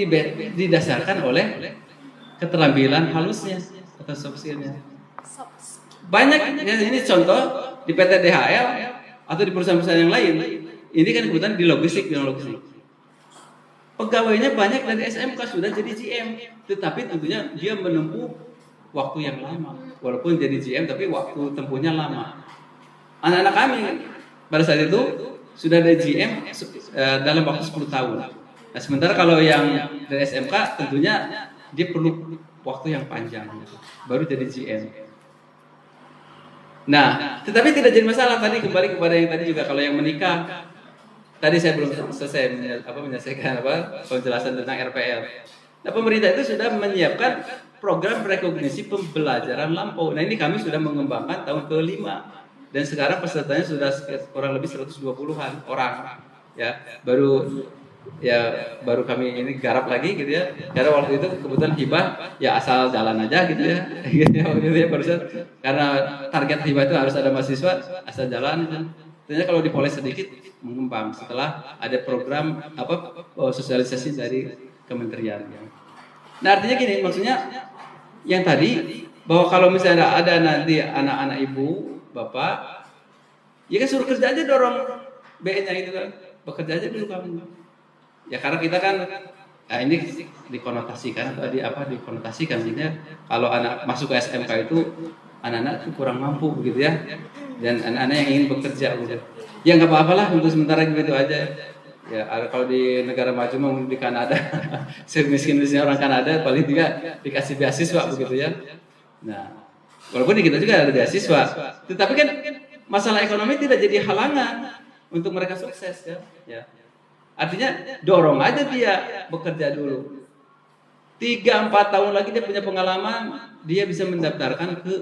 didasarkan oleh keterampilan halusnya atau soft skill-nya. Banyak ya, ini contoh di PT DHL atau di perusahaan-perusahaan yang lain. Ini kan kebetulan di logistik. Pegawainya banyak dari SMK sudah jadi GM, tetapi tentunya dia menempuh waktu yang lama. Walaupun jadi GM tapi waktu tempuhnya lama. Anak-anak kami pada saat itu sudah dari GM dalam waktu 10 tahun. Nah, sementara kalau yang dari SMK tentunya dia perlu waktu yang panjang baru jadi GM. Nah, tetapi tidak jadi masalah. Tadi kembali kepada yang tadi juga kalau yang menikah. Tadi saya belum selesai menyelesaikan penjelasan tentang RPL. Nah, pemerintah itu sudah menyiapkan program rekognisi pembelajaran lampau. Nah, ini kami sudah mengembangkan tahun ke-5 dan sekarang pesertanya sudah kurang lebih 120-an orang. Ya, baru kami ini garap lagi gitu ya. Karena waktu itu kebetulan hibah ya asal jalan aja gitu ya. Gitu ya barusan karena target hibah itu harus ada mahasiswa asal jalan gitu. Ternyata kalau dipoles sedikit mengembang setelah ada program sosialisasi dari kementerian. Nah, artinya gini, maksudnya yang tadi bahwa kalau misalnya ada nanti anak-anak ibu, bapak, ya kan suruh kerja aja dorong BN-nya itu kan. Bekerja aja dulu kamu. Ya karena kita kan ini dikonotasikan atau dikonotasikan jadinya kalau anak masuk ke SMK itu anak-anak itu kurang mampu begitu ya, dan anak-anak yang ingin bekerja gitu. Ya nggak apa-apalah untuk sementara gitu aja. Ya kalau di negara maju mau di Kanada, semiskin-miskinnya orang Kanada paling tidak dikasih beasiswa begitu ya. Nah, walaupun di kita juga ada beasiswa, tetapi kan masalah ekonomi tidak jadi halangan untuk mereka sukses ya. Artinya dorong aja dia bekerja dulu. 3-4 tahun lagi dia punya pengalaman, dia bisa mendaftarkan ke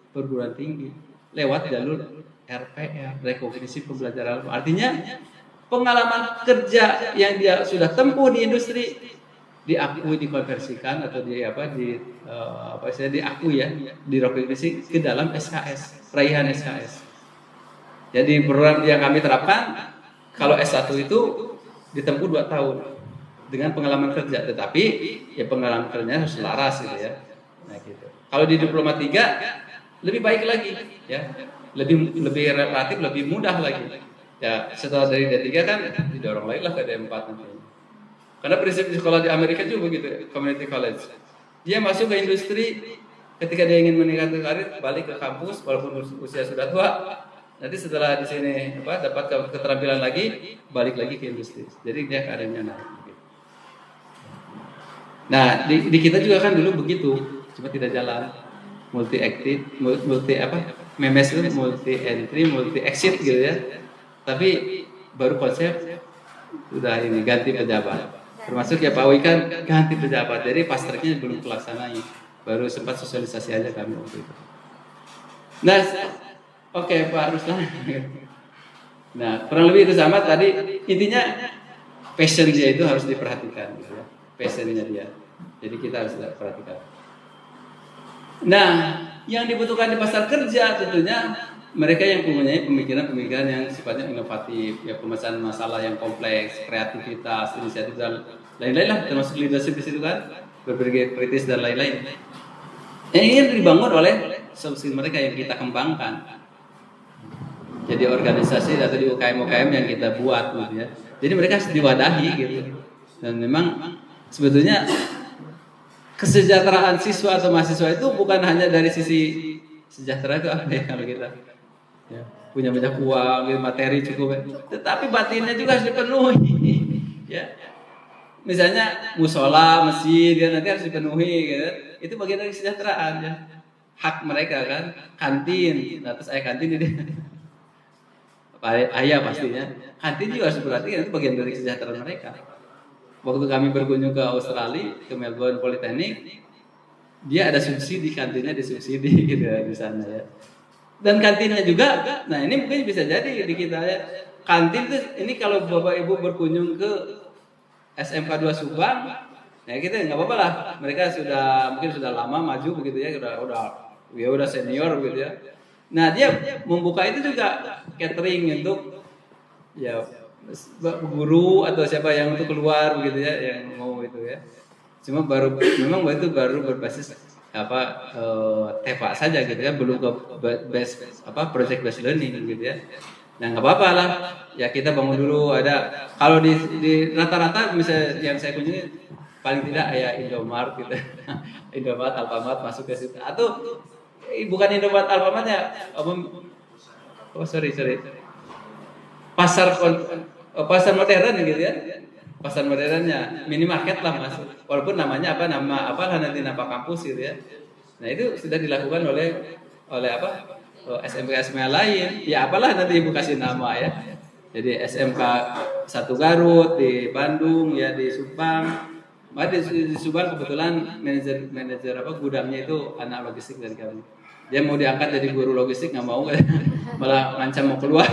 perguruan tinggi lewat jalur RPL, rekognisi pembelajaran. Artinya pengalaman kerja yang dia sudah tempuh di industri diakui, dikonversikan atau diakui ya, direkognisi ke dalam SKS, raihan SKS. Jadi program yang kami terapkan kalau S1 itu ditempuh 2 tahun dengan pengalaman kerja, tetapi ya pengalaman kerjanya harus selaras gitu ya. Nah gitu. Kalau di diploma 3 lebih baik lagi ya. Lebih relatif lebih mudah lagi. Ya, setelah dari D3 kan didorong lagi lah ke D4 nanti. Karena prinsip di sekolah di Amerika juga begitu, community college. Dia masuk ke industri ketika dia ingin meningkatkan karir, balik ke kampus walaupun usia sudah tua. Nanti setelah di sini dapat keterampilan lagi, balik lagi ke industri. Jadi dia karirnya naik. Nah, di kita juga kan dulu begitu, cuma tidak jalan. Multi active, multi apa? Memes itu multi entry, multi exit gitu ya. Tapi baru konsep udah ini ganti pejabat. Termasuk ya Pak Wi kan ganti pejabat. Jadi pasternya belum terlaksana. Baru sempat sosialisasi aja kami waktu itu. Nah, oke Pak Ruslan. Nah, kurang lebih itu sama tadi. Intinya passion dia itu harus diperhatikan, gitu ya. Passionnya dia. Jadi kita harus perhatikan. Nah, yang dibutuhkan di pasar kerja tentunya mereka yang mempunyai pemikiran-pemikiran yang sifatnya inovatif, ya pemecahan masalah yang kompleks, kreativitas, inisiatif dan lain-lain lah, termasuk leadership di situ kan, berpikir kritis dan lain-lain. Yang ingin dibangun oleh solusi mereka yang kita kembangkan. Jadi organisasi atau di UKM-UKM yang kita buat gitu ya. Jadi mereka harus diwadahi gitu. Dan memang sebetulnya kesejahteraan siswa atau mahasiswa itu bukan hanya dari sisi sejahtera itu apa ya kalau kita ya, punya banyak uang, materi cukup, tetapi batinnya juga harus dipenuhi. Ya, misalnya musola, masjid, ya, nanti harus dipenuhi, gitu. Itu bagian dari kesejahteraan ya. Hak mereka kan, kantin, nah, terus kantin ini, ayah pastinya, kantin juga harus diperhatikan, itu bagian dari kesejahteraan mereka. Waktu kami berkunjung ke Australia, ke Melbourne Polytechnic, dia ada subsidi, kantinnya disubsidi gitu ya, di sana ya. Dan kantinnya juga, nah ini mungkin bisa jadi di kita ya. Kantin tuh ini kalau Bapak Ibu berkunjung ke SMK 2 Subang, nah kita nggak apa-apa lah. Mereka mungkin sudah lama maju begitu ya, udah senior gitu ya. Nah dia membuka itu juga catering untuk ya guru atau siapa yang untuk keluar begitu ya, yang mau itu ya. Cuma memang itu baru berbasis TEPA saja gitu ya, belum ke project based learning gitu ya. Nah nggak apa-apa lah, ya kita bangun dulu ada. Kalau di rata-rata misalnya yang saya kunjungi paling tidak ya Indomart gitu, Indomart, Alfamart masuk ke situ. Atau bukan Indomart, Alfamart ya, sorry, pasar modern gitu ya. Pasar modernnya minimarket lah masuk, walaupun nama nanti nama kampus gitu ya. Nah itu sudah dilakukan oleh SMK lain, ya apalah nanti ibu kasih nama ya. Jadi SMK 1 Garut di Bandung ya, di Subang. Di Subang kebetulan manajer gudangnya itu anak logistik dari kami. Dia mau diangkat jadi guru logistik nggak mau, malah ngancam mau keluar.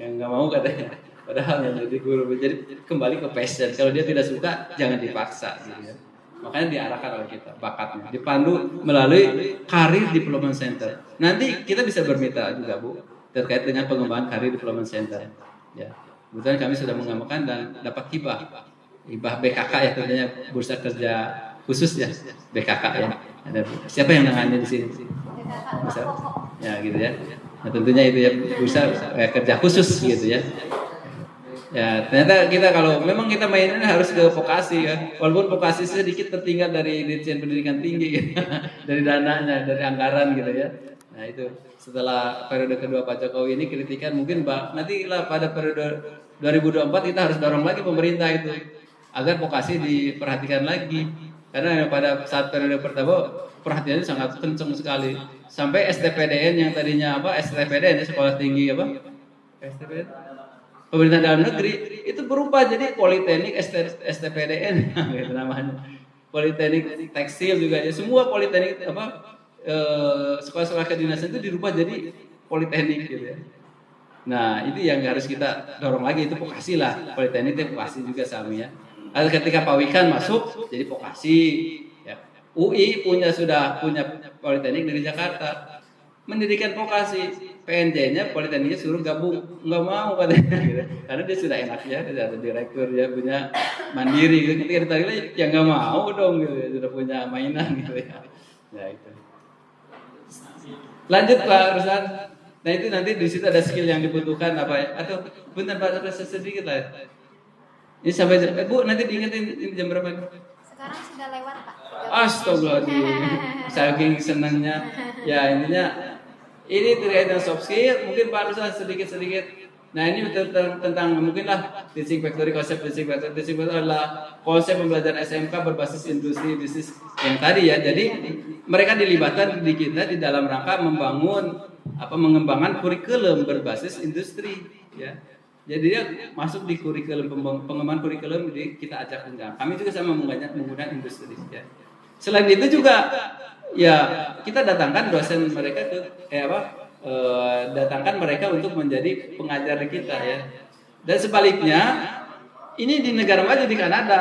Yang nggak mau katanya. Padahal yang jadi guru, jadi kembali ke passion. Kalau dia tidak suka, jangan dipaksa. Gitu ya. Makanya diarahkan oleh kita bakatnya, dipandu melalui Career Development Center. Nanti kita bisa bermitra juga Bu terkait dengan pengembangan Career Development Center. Ya, kebetulan kami sudah mengamalkan dan dapat hibah BKK ya, tentunya Bursa Kerja Khusus ya, BKK ya. Ada siapa yang nangani di sini? Bursa, ya gitu ya. Nah, tentunya itu ya Bursa Kerja Khusus gitu ya. Ya, ternyata kita kalau memang kita mainnya harus ke vokasi kan. Walaupun vokasi sedikit tertinggal dari Dirjen Pendidikan Tinggi ya. Dari dananya, dari anggaran gitu ya. Nah, itu setelah periode kedua Pak Jokowi ini kritikan mungkin nanti lah pada periode 2024 kita harus dorong lagi pemerintah itu agar vokasi diperhatikan lagi. Karena pada saat periode pertama perhatiannya sangat kencang sekali. Sampai STPDN yang tadinya STPDN Sekolah Tinggi STPDN pemerintah dalam negeri itu berubah jadi Politeknik STPDN gitu namanya. Politeknik tekstil juga ya, semua politeknik sekolah-sekolah kedinasan itu dirubah jadi politeknik gitu ya. Nah, itu yang harus kita dorong lagi, itu vokasi lah. Politeknik itu vokasi juga sama ya. Lalu ketika Pak Wikan masuk jadi vokasi ya. UI sudah punya politeknik dari Jakarta. Mendirikan vokasi, PNJ-nya Politekniknya suruh gabung, nggak mau katanya gitu. Karena dia sudah enaknya, dia ada direktur, dia punya mandiri gitu. Ketika ditarik ya nggak mau dong gitu, sudah punya mainan gitu ya. Ya itu. Lanjut Pak Ruslan. Nah itu nanti di situ ada skill yang dibutuhkan apa ya? Atau bentar Pak sedikit lah. Ini sampai Bu nanti diingetin ini jam berapa? Sekarang sudah lewat Pak. Astagfirullahaladzim. Saking senangnya. Ya intinya ini terkait dengan soft skill, mungkin Pak Ruslan sedikit-sedikit Nah ini tentang mungkinlah teaching factory, konsep teaching factory. Teaching factory adalah konsep pembelajaran SMK berbasis industri bisnis yang tadi ya. Jadi mereka dilibatkan di kita di dalam rangka mengembangkan kurikulum berbasis industri ya. Jadi dia masuk di kurikulum pengembangan kurikulum, jadi kita ajak undang. Kami juga sama menggunakan industri ya. Selain itu juga ya kita datangkan dosen mereka datangkan mereka untuk menjadi pengajar di kita ya. Dan sebaliknya, ini di negara maju di Kanada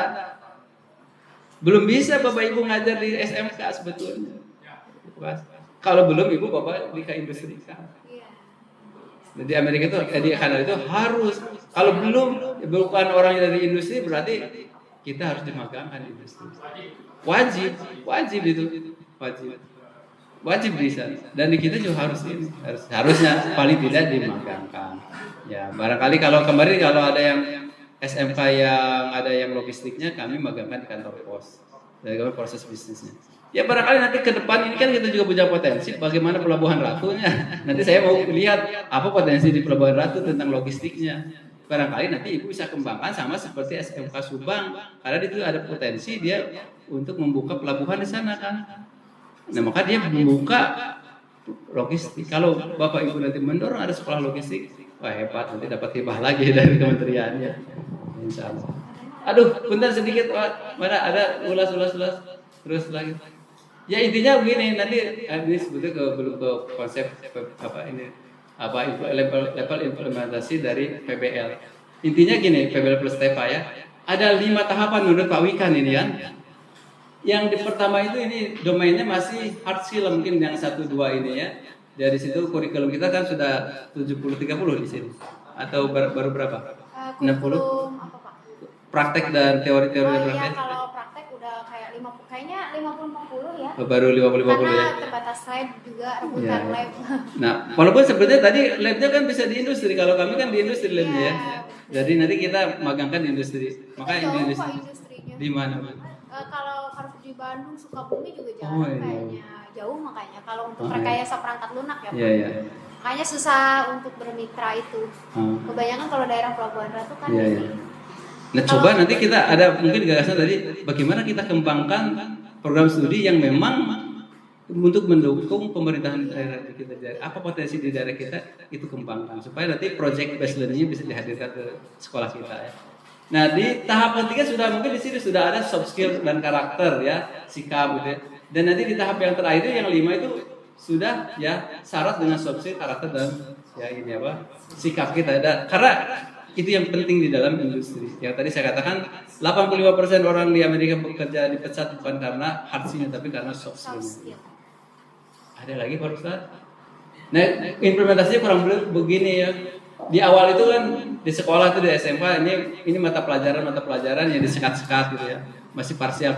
belum bisa Bapak Ibu ngajar di SMK sebetulnya. Kalau belum Ibu Bapak di industri. Di Amerika itu di Kanada itu harus, kalau belum bukan orang dari industri berarti kita harus dimagangkan di industri. Wajib itu. Wajib bisa, dan di kita juga harusnya paling tidak dimagangkan. Ya, barangkali kalau kemarin kalau ada yang SMK yang ada yang logistiknya, kami magangkan di kantor pos, dari proses bisnisnya. Ya barangkali nanti ke depan ini kan kita juga punya potensi bagaimana Pelabuhan Ratunya. Nanti saya mau lihat apa potensi di Pelabuhan Ratu tentang logistiknya. Barangkali nanti Ibu bisa kembangkan sama seperti SMK Subang, karena itu ada potensi dia untuk membuka pelabuhan di sana kan. Nah maka dia membuka logistik. Kalau Bapak Ibu nanti mendorong ada sekolah logistik, wah hebat, nanti dapat hibah lagi dari kementeriannya. Insya Allah. Aduh, bentar sedikit, mana ada ulas terus lagi. Ya intinya begini, nanti ini sebetulnya belum ke konsep level implementasi dari PBL. Intinya gini, PBL plus TEPA ya. Ada 5 tahapan menurut Pak Wikan ini kan. Yang di pertama itu ini domainnya masih hard skill, mungkin yang 1-2 ini ya. Dari situ kurikulum kita kan sudah 70-30 di sini. Atau baru berapa? 60? Apa Pak? Praktek dan teori-teori praktek. Iya, kalau praktek udah kayak 50-40 ya. Baru 50-50 ya. Karena terbatas lab juga, rebutan lab. Nah, walaupun sebenarnya tadi labnya kan bisa di industri. Kalau kami kan di industri labnya ya. Jadi nanti kita magangkan di industri. Maka di industri. Di mana? Kalau harus di Bandung, Sukabumi juga jauh kayaknya jauh, makanya kalau untuk rekayasa perangkat lunak ya Pak. Iya. Makanya susah untuk bermitra itu. Kebanyakan kalau daerah Pelabuhan Ratu kan ini. Nah coba nanti kita ada mungkin gagasan tadi bagaimana kita kembangkan program studi yang memang untuk mendukung pemerintahan daerah kita. Apa potensi di daerah kita itu kembangkan supaya nanti project based learning bisa dihadirkan ke sekolah kita ya. Nah di tahap ketiga sudah mungkin di sini sudah ada soft skill dan karakter ya, sikap gitu ya. Dan nanti di tahap yang terakhir yang 5 itu sudah ya syarat dengan soft skill, karakter dan ya ini sikap kita. Karena itu yang penting di dalam industri. Yang tadi saya katakan 85% orang di Amerika bekerja dipecat bukan karena hard skill tapi karena soft skill. Ada lagi Pak Ustaz? Nah implementasinya kurang begini ya. Di awal itu kan di sekolah itu di SMK ini mata pelajaran yang disekat-sekat gitu ya, masih parsial.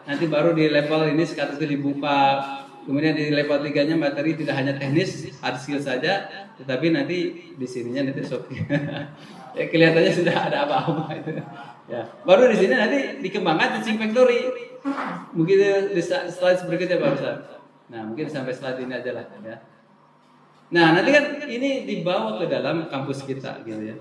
Nanti baru di level ini sekat itu dibuka. Kemudian di level 3-nya materi tidak hanya teknis hard skill saja, tetapi nanti di sininya nanti soft skill. Ya kelihatannya sudah ada apa-apa itu. Ya, baru di sini nanti dikembangkan teaching factory. Mungkin di slide berikutnya Pak Ustaz. Nah mungkin sampai slide ini aja lah ya. Nah nanti kan ini dibawa ke dalam kampus kita gitu ya.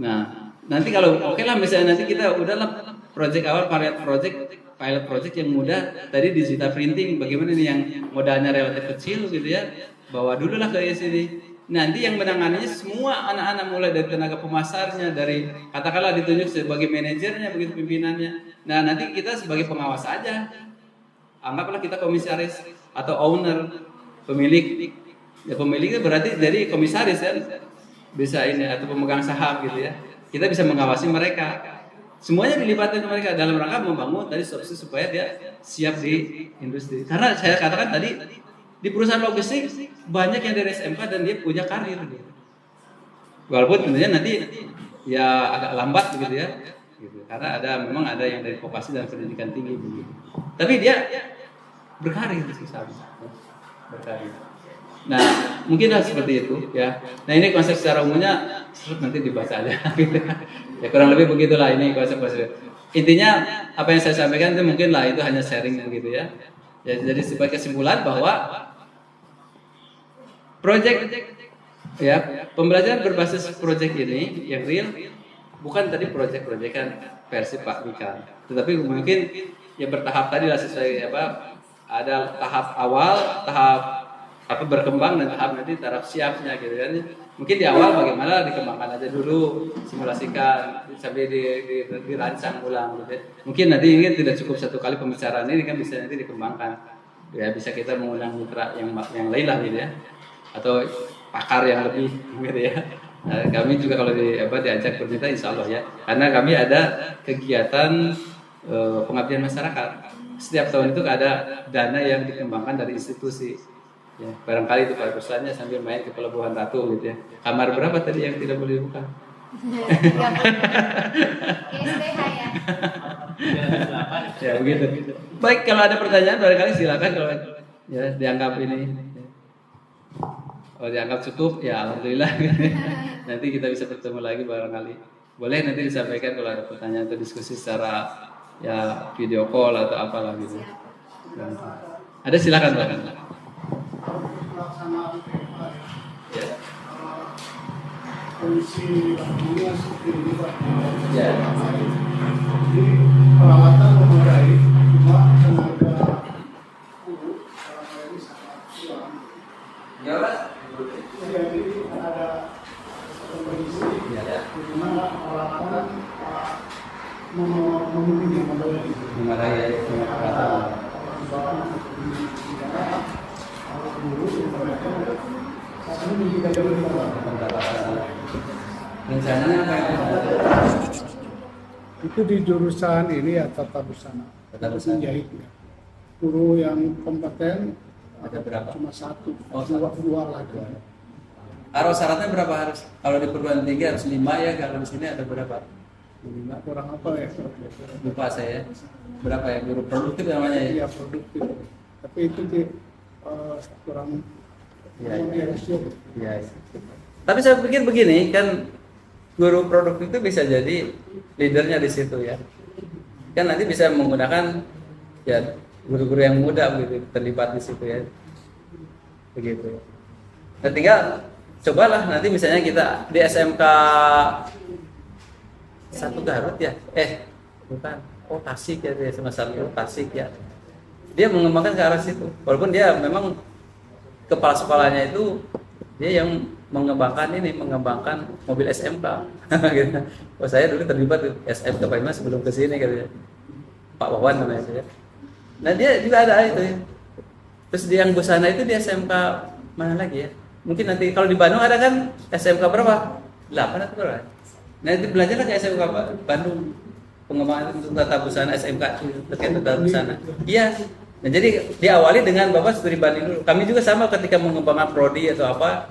Nah nanti kalau oke lah misalnya nanti kita udahlah project awal pilot project yang mudah tadi digital printing, bagaimana ini yang modalnya relatif kecil gitu ya, bawa dulu lah ke sini. Nanti yang menanganinya semua anak-anak mulai dari tenaga pemasarnya, dari katakanlah ditunjuk sebagai manajernya, begitu pimpinannya. Nah nanti kita sebagai pengawas aja, anggaplah kita komisaris atau owner, pemilik. Ya pemiliknya berarti jadi komisaris kan, bisa ini atau pemegang saham gitu ya. Kita bisa mengawasi mereka. Semuanya dilibatkan mereka dalam rangka membangun tadi soft skill supaya dia siap di industri. Karena saya katakan tadi di perusahaan logistik banyak yang dari SMK dan dia punya karir gitu. Walaupun tentunya nanti ya agak lambat begitu ya. Gitu. Karena memang ada yang dari vokasi dan pendidikan tinggi begitu. Tapi dia berkarir susah. Berkarir. Nah, mungkin seperti itu ya. Nah, ini konsep secara umumnya nanti dibaca aja. Ya kurang lebih begitulah ini konsep-konsep. Intinya apa yang saya sampaikan itu mungkin lah itu hanya sharing begitu ya. Jadi sebagai kesimpulan bahwa project Ya, pembelajaran berbasis project ini yang real bukan tadi project-projectan versi Pak Mika, tetapi mungkin ya bertahap tadi lah sesuai apa, ada tahap awal, tahap apa berkembang, dan tahap nanti tahap siapnya gitu kan. Mungkin di awal bagaimana dikembangkan aja dulu, simulasikan sampai dirancang ulang gitu. Mungkin nanti ini tidak cukup satu kali pembicaraan ini kan, bisa nanti dikembangkan. Ya bisa kita mengundang mitra yang lain lah gitu ya. Atau pakar yang lebih gitu ya. Nah, kami juga kalau diajak bermitra insya Allah ya, karena kami ada kegiatan pengabdian masyarakat. Setiap tahun itu ada dana yang dikembangkan dari institusi. Ya, barangkali itu Pak Ruslannya sambil main ke Pelabuhan Ratu gitu ya. Kamar berapa tadi yang tidak boleh dibuka? SPH ya. Ya begitu. Baik, kalau ada pertanyaan barangkali silakan, kalau ya dianggap ini. Kalau dianggap cukup, ya alhamdulillah. Nanti kita bisa bertemu lagi barangkali. Boleh nanti disampaikan kalau ada pertanyaan atau diskusi secara ya video call atau apalah gitu. Ada silakan Pak. Ya. Kondisi dunia seperti ini Pak. Ya. Jadi peralatan memadai, cuma tenaga guru dalam ini sangat kurang. Ya Pak. Jadi ada kondisi di mana peralatan memenuhi memadai. Rencananya apa yang itu di jurusan ini ya tata busana. Menjahit ya. Guru yang kompeten ada berapa? Cuma satu, Oh, dua lagi. Harus syaratnya berapa harus? Kalau di perguruan tinggi harus 5 ya, kalau di sini ada berapa? 5 kurang apa ya? Lupa saya. Berapa ya? Guru produktif namanya ya? Iya produktif. Tapi itu kurang. Iya. Iya. Tapi saya pikir begini kan, guru produktif itu bisa jadi leadernya di situ ya. Kan nanti bisa menggunakan ya guru-guru yang muda begitu terlibat di situ ya. Begitu. Nah, tinggal cobalah nanti misalnya kita di SMK 1 Garut ya. Bukan. Oh, Tasik ya, dia sama satu Tasik ya. Dia mengembangkan ke arah situ. Walaupun dia memang kepala sekolahnya itu dia yang mengembangkan mobil SMK. Gitu. Oh, saya dulu terlibat di SMK Pak Imas sebelum ke sini katanya. Pak Wawan namanya saya. Nah, dia juga ada itu ya. Terus di yang busana itu di SMK mana lagi ya? Mungkin nanti kalau di Bandung ada kan SMK berapa? 8 atau berapa? Nah, itu belajarlah ke SMK Bandung, pengembangan untuk tata busana SMK terkait tata busana. Iya. Nah, jadi diawali dengan Bapak studi banding dulu. Kami juga sama ketika mengembangkan prodi atau apa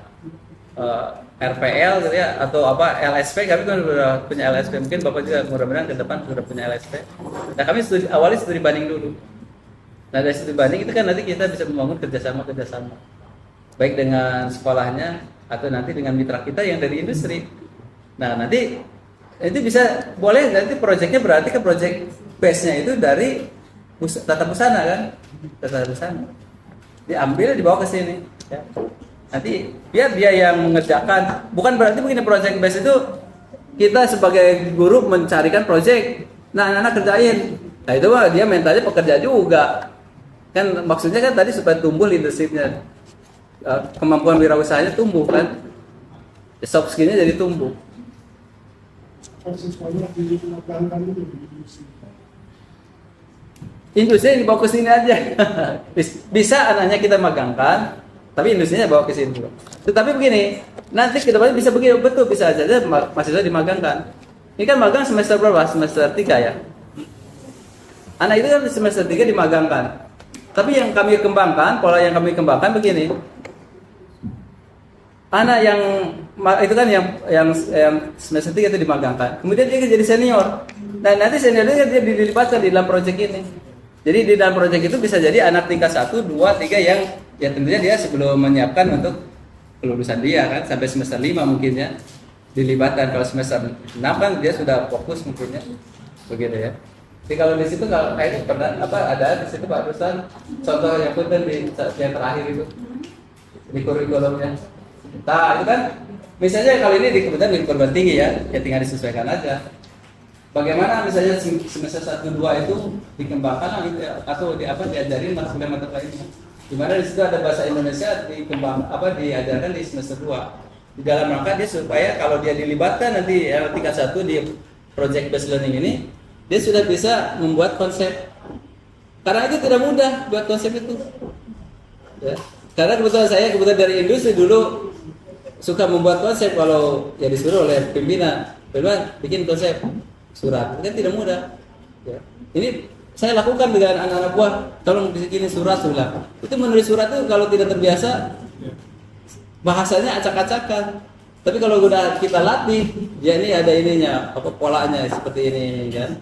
RPL gitu ya, atau apa LSP, kami kan sudah punya LSP. Mungkin Bapak juga mudah-mudahan ke depan sudah punya LSP. Nah, kami awali studi banding dulu. Nah, dari studi banding itu kan nanti kita bisa membangun kerjasama baik dengan sekolahnya atau nanti dengan mitra kita yang dari industri. Nah, nanti itu bisa boleh nanti proyeknya berarti ke proyek base-nya itu dari tata busana kan, tata busana diambil dibawa ke sini ya. Nanti biar dia yang mengerjakan, bukan berarti begini proyek base itu kita sebagai guru mencarikan proyek, nah anak-anak kerjain. Nah itu mah dia mentalnya pekerja juga kan, maksudnya kan tadi supaya tumbuh leadership-nya, kemampuan wirausaha tumbuh kan, soft skill-nya jadi tumbuh. Industri dibawa ke sini aja. Bisa anaknya kita magangkan, tapi industrinya bawa ke sini. Tetapi begini, nanti ke depannya bisa begini, betul bisa aja mahasiswa dimagangkan. Ini kan magang semester berapa? Semester 3 ya. Anak itu kan semester 3 dimagangkan. Tapi yang kami kembangkan, pola yang kami kembangkan begini. Anak yang itu kan yang semester 3 itu dimagangkan. Kemudian dia jadi senior. Dan nanti seniornya dia dilibatkan di dalam proyek ini. Jadi di dalam proyek itu bisa jadi anak tingkat 1, 2, 3 yang tentunya dia sebelum menyiapkan untuk kelulusan dia kan sampai semester 5 mungkin ya dilibatkan. Kalau semester 6 kan dia sudah fokus mungkin ya. Begitu ya. Jadi kalau di situ kalau pernah ada di situ Pak Ruslan contoh yang penting di yang terakhir itu di kurikulumnya. Nah, itu kan misalnya kali ini kebetulan di perguruan tinggi ya tinggal disesuaikan aja. Bagaimana misalnya semester 1 2 itu dikembangkan atau diajarin mata lainnya. Di mana di situ ada bahasa Indonesia diajarkan di semester 2. Di dalam rangka dia supaya kalau dia dilibatkan nanti tingkat 1 di project based learning ini, dia sudah bisa membuat konsep. Karena itu tidak mudah buat konsep itu. Ya. Karena kebetulan dari industri dulu suka membuat konsep kalau ya disuruh oleh pimpinan bikin konsep surat, kan tidak mudah. Ya. Ini saya lakukan dengan anak-anak buah, tolong bikin surat. Itu menulis surat itu kalau tidak terbiasa bahasanya acak-acakan. Tapi kalau udah kita latih, ya ini ada ininya, polanya seperti ini kan.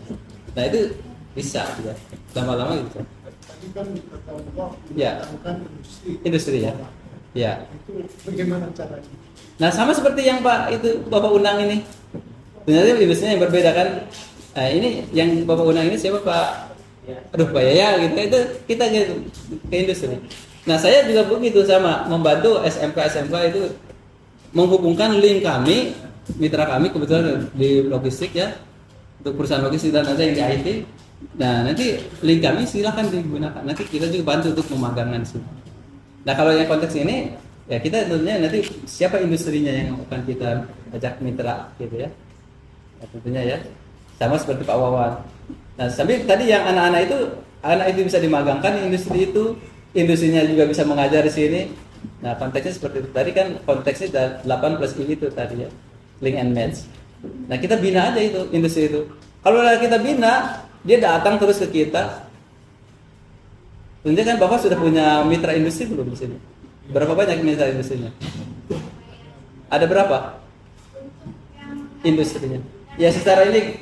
Nah itu bisa ya. Lama-lama gitu. Tadi kan kata Bapak Ya. Industri ya. Ya. Itu bagaimana caranya? Nah sama seperti yang Bapak undang ini. Sebenarnya industrinya yang berbeda kan. Nah, ini yang Bapak undang ini siapa Pak? Pak Yaya gitu. Itu kita ke industri. Nah saya juga begitu sama membantu SMK itu menghubungkan link kami, mitra kami kebetulan di logistik ya, untuk perusahaan logistik dan ada yang di IT. Nah nanti link kami silahkan digunakan. Nanti kita juga bantu untuk memagangkan di sini. Nah kalau yang konteks ini ya kita tentunya nanti siapa industrinya yang akan kita ajak mitra gitu ya. Nah, tentunya ya sama seperti Pak Wawan. Nah sambil tadi yang anak itu bisa dimagangkan di industri itu, industrinya juga bisa mengajar di sini. Nah konteksnya seperti itu tadi kan, konteksnya 8 plus I itu tadi ya, link and match. Nah kita bina aja itu industri itu. Kalau kita bina, dia datang terus ke kita. Tentunya kan Bapak sudah punya mitra industri belum di sini? Berapa banyak mitra industrinya? Ada berapa industrinya? Ya secara ini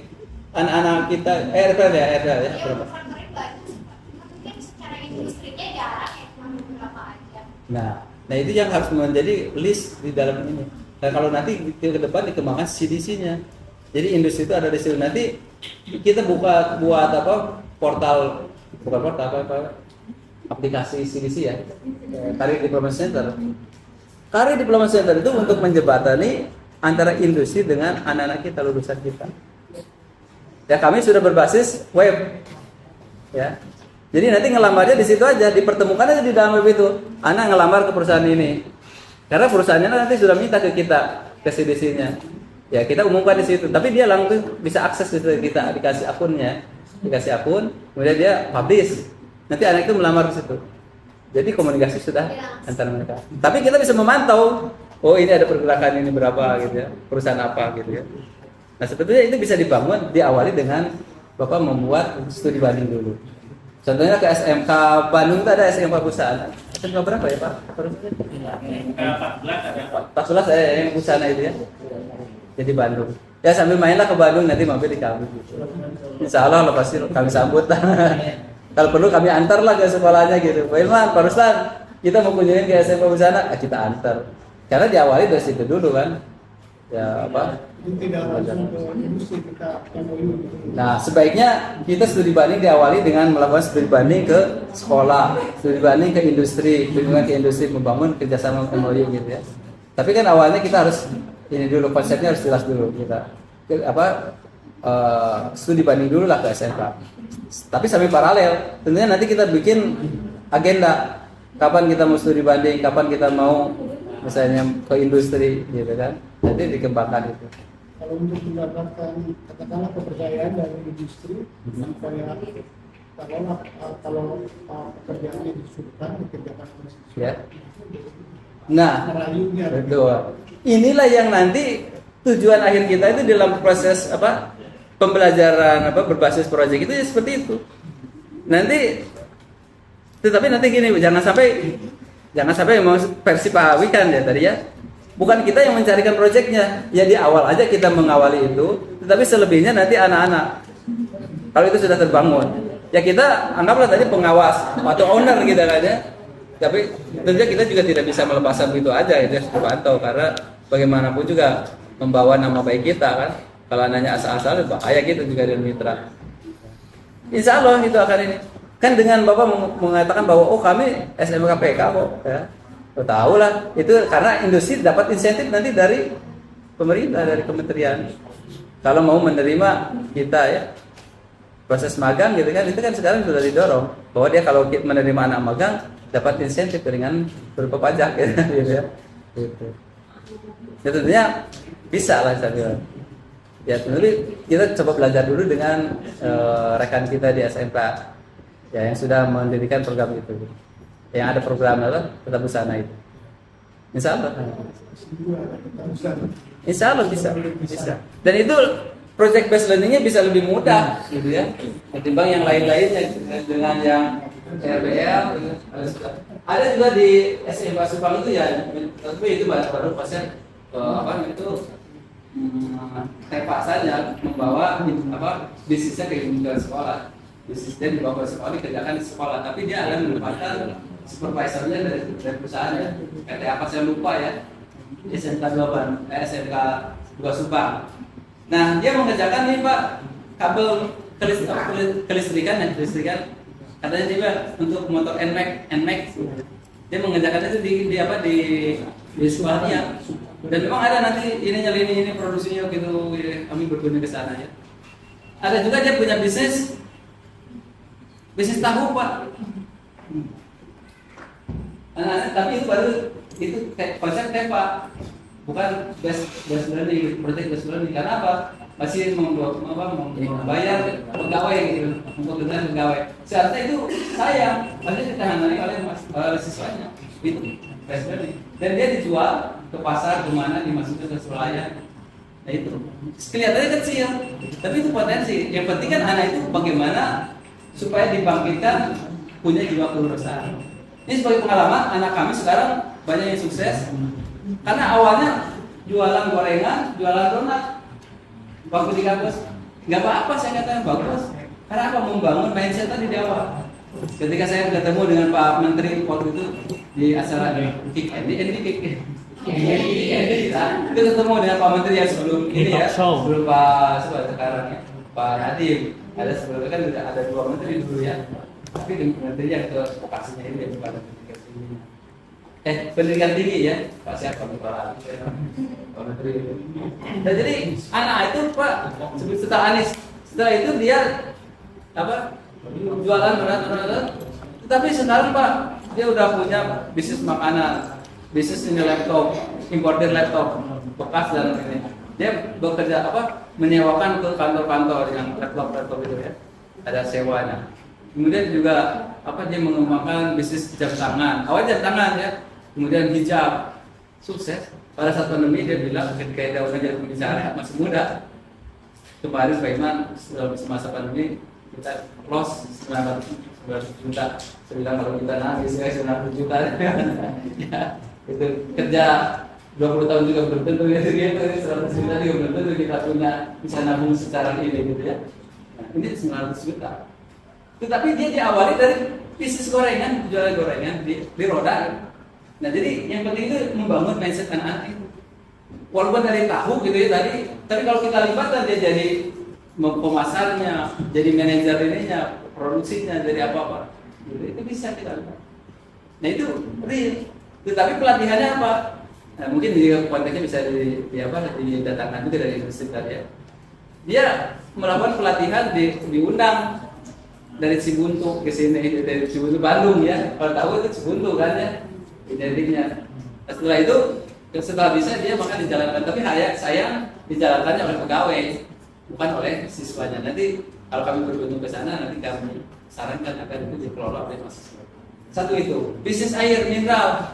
anak-anak kita RPL ya berapa? Mungkin secara industrinya jarang ya, cuma beberapa aja. Nah itu yang harus menjadi list di dalam ini. Dan kalau nanti ke depan dikembangkan CDC-nya. Jadi industri itu ada di situ. Nanti kita buat portal, bukan portal aplikasi CDC ya, Career Development Center. Career Development Center itu untuk menjembatani antara industri dengan anak-anak kita, lulusan kita. Ya kami sudah berbasis web, ya. Jadi nanti ngelamarnya di situ aja, dipertemukan aja di dalam web itu. Anak ngelamar ke perusahaan ini, karena perusahaannya nanti sudah minta ke kita, ke CDC-nya. Ya kita umumkan di situ. Tapi dia langsung bisa akses ke kita, dikasih akunnya, dikasih akun, kemudian dia publish. Nanti anak itu melamar di situ. Jadi komunikasi sudah antara mereka. Tapi kita bisa memantau, oh ini ada pergerakan ini berapa gitu ya, perusahaan apa gitu ya. Nah sebetulnya itu bisa dibangun, diawali dengan Bapak membuat studi banding dulu. Contohnya ke SMK Bandung itu ada SMK perusahaan. SMK berapa ya Pak? 14 saya yang busana itu ya. Jadi Bandung. Ya sambil mainlah ke Bandung, nanti mampir di kami gitu. Insya Allah lepas itu kami sambut. Kalau perlu kami antarlah ke sekolahnya gitu. Pak Ilman, Pak Ruslan, kita mau kunjungin ke SMK busana, kita antar. Karena diawali dari situ dulu kan. Ya apa? Tidak langsung ke industri kita MOU. Nah, sebaiknya kita studi banding diawali dengan melakukan studi banding ke sekolah, studi banding ke industri, kunjungan ke industri, membangun kerjasama MOU gitu ya. Tapi kan awalnya kita harus ini dulu, konsepnya harus jelas dulu kita. Studi banding dulu lah ke SMK. Tapi sambil paralel, tentunya nanti kita bikin agenda kapan kita mau studi banding, kapan kita mau misalnya ke industri gitu kan. Nanti dikembangkan itu. Kalau untuk mendapatkan katakanlah kepercayaan dari industri, supaya kalau pekerjaannya disuruhkan dikerjakan oleh siswa. Ya. Nah, Merayunya. betul. Inilah yang nanti tujuan akhir kita itu dalam proses pembelajaran berbasis proyek itu ya seperti itu. Tetapi nanti gini, jangan sampai mau versi Pak Awi kan ya tadi ya. Bukan kita yang mencarikan proyeknya, ya di awal aja kita mengawali itu, tetapi selebihnya nanti anak-anak. Kalau itu sudah terbangun, ya kita anggaplah tadi pengawas atau owner gitu kan ya. Tapi tentunya kita juga tidak bisa melepaskan begitu aja, itu harus dipantau karena bagaimanapun juga membawa nama baik kita kan. Kalau anaknya asal-asal bahaya gitu juga dengan mitra. Insya Allah itu akan ini. Kan dengan Bapak mengatakan bahwa kami SMK PK kok ya. Oh, tahu lah, itu karena industri dapat insentif nanti dari pemerintah, dari kementerian. Kalau mau menerima kita ya, proses magang gitu kan, itu kan sekarang sudah didorong bahwa dia kalau menerima anak magang dapat insentif dengan berupa pajak gitu ya. Gitu. Ya tentunya bisa lah saya bilang. Ya tentunya kita coba belajar dulu dengan rekan kita di SMK ya yang sudah mendirikan program itu. Yang ada programnya Tata Busana itu. Insya Allah. Insya Allah bisa. Dan itu project based learningnya bisa lebih mudah, gitu ya, ketimbang yang lain-lainnya dengan yang RBL. Ada juga di SMK Subang itu ya, tapi itu baru pasien itu tepak saja membawa bisnisnya ke sekolah, bisnisnya dibawa ke sekolah dikerjakan di sekolah, tapi dia akan menempatkan supervisornya dari perusahaan ya. PT apa saya lupa ya, SMK 2 Subang. Nah dia mengerjakan nih Pak kabel kelistrikan katanya juga untuk motor NMAX. Dia mengerjakan itu di sekolahnya. Dan memang ada nanti ini produksinya gitu, kami berkunjung ke sana ya. Ada juga dia punya bisnis tahu Pak. Tapi itu baru konsep TEPA, bukan best learning, project best learning. Karena apa? Masih membayar pegawai gitu, untuk kerjaan pegawai. Seharusnya itu sayang, masih ditangani oleh siswanya. Itu best learning. Dan dia dijual ke pasar kemana, dimasukkan ke sekolah. Nah itu kelihatannya kecil, tapi itu potensi. Yang penting kan anak itu bagaimana supaya dibangkitkan punya jiwa kewirausahaan. Ini sebagai pengalaman, anak kami sekarang banyak yang sukses karena awalnya jualan gorengan, jualan donat, waktu di kampus nggak apa-apa, saya katakan bagus. Karena apa? Membangun mindset tadi di awal. Ketika saya ketemu dengan Pak Menteri waktu itu di acara Kick kita ketemu dengan Pak Menteri yang sebelum ini ya, sebelum Pak sekarang ya, Pak Nadiem. Ada sebelumnya kan ada 2 menteri dulu ya. Tapi menteri yang ke vokasinya ini bukan pendidikan tinggi. Pendidikan tinggi ya, Pak siapa Pak Menteri. Nah, jadi anak itu Pak setelah Anies, setelah itu dia jualan donat. Tetapi sekarang Pak dia udah punya bisnis makanan, bisnis ini laptop, importer laptop bekas dan ini. Dia bekerja menyewakan ke kantor-kantor yang laptop itu ya, ada sewanya. Kemudian juga dia mengembangkan bisnis jam tangan, awal jam tangan ya, kemudian hijab, sukses. Pada saat pandemi dia bilang ketika dia udah jadi pembicara masih muda. Kemarin Pak Iman setelah masa pandemi kita close 900 juta. Saya bilang kalau kita nangis ya 900 juta. Ya, itu kerja 20 tahun juga belum tentu ya, 100 juta juga belum tentu kita bisa nabung secara ini gitu ya. Nah, ini 900 juta. Tetapi dia diawali dari bisnis gorengan, jualan gorengan di roda. Nah jadi yang penting itu membangun mindset anak-anak itu. Walaupun dari tahu gitu ya tadi, tapi kalau kita libatkan dia jadi pemasarnya, jadi manajer ininya, produksinya, jadi apa-apa, gitu, itu bisa kita lihat. Nah itu real. Tetapi pelatihannya apa? Nah, mungkin juga konteksnya bisa didatangkan juga dari industri tadi ya. Dia melakukan pelatihan diundang dari Cibuntu ke sini, dari Cibuntu Bandung ya. Kalau tahu itu Cibuntu kan ya, identiknya. Setelah itu, setelah bisa dia maka dijalankan. Tapi sayang dijalankannya oleh pegawai, bukan oleh siswanya. Nanti kalau kami berkunjung ke sana, nanti kami sarankan akan itu dikelola oleh mahasiswa. Satu itu, bisnis air mineral.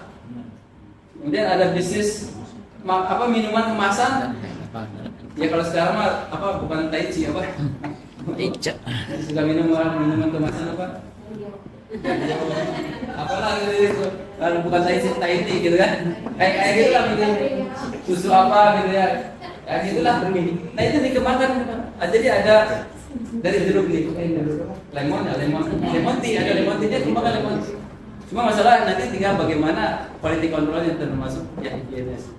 Kemudian ada bisnis minuman kemasan. Ya kalau sekarang mah bukan Taichi Ica. Suka minuman kemasan apa? Apalah gitu. Kalau bukan Taichi gitu kan. Kayak gitu lah gitu. Susu apa gitu ya. Kayak gitulah. Nah itu dikembangkan. Jadi ada dari jeruk nih. Lemon tea, ada lemon tea, dia kembangkan lemon tea. Cuma masalah nanti tinggal bagaimana quality control yang termasuk ya higienis,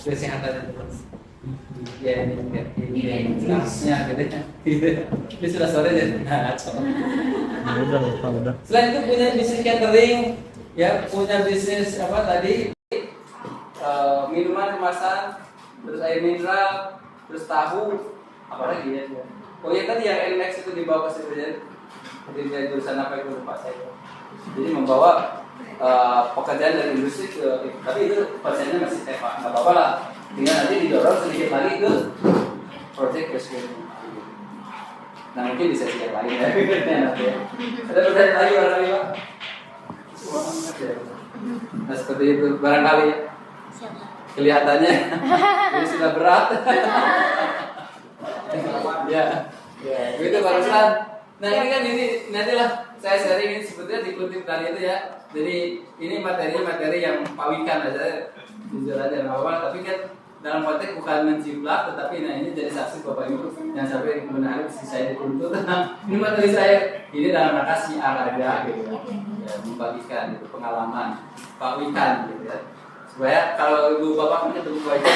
kesehatan itu. Ya ini statusnya gitu ya. Ini sudah sore ya. Udah. Selain itu punya bisnis catering, ya punya bisnis apa tadi minuman kemasan, terus air mineral, terus tahu, apalagi ya. Oh ya tadi yang NMAX itu dibawa ke situ ya. Jadi jurusan apa itu lupa saya. Jadi membawa pekerjaan dari industri ke, tapi itu persennya masih Pak, nggak apa-apa lah. Tinggal nanti didorong sedikit lagi ke project rescue. Nah mungkin di sesi yang lain ya. Ada pertanyaan lagi barangkali Pak? Nah seperti itu barangkali ya. Kelihatannya ini sudah berat. Ya, itu Pak Ruslan. Nah ini kan ini nantilah saya sharing ini sebetulnya dikutip dari itu ya. Jadi ini materi yang pawikan aja, jujur aja nggak apa-apa. Tapi kan dalam konteks bukan menciplak, tetapi nah ini jadi saksi Bapak Ibu yang sampai menarik si saya dituntut. Ini materi saya, ini dalam rangka siar aja gitu ya, membagikan gitu, pengalaman pawikan gitu ya. Supaya kalau ibu bapak ketemu Pak Ibu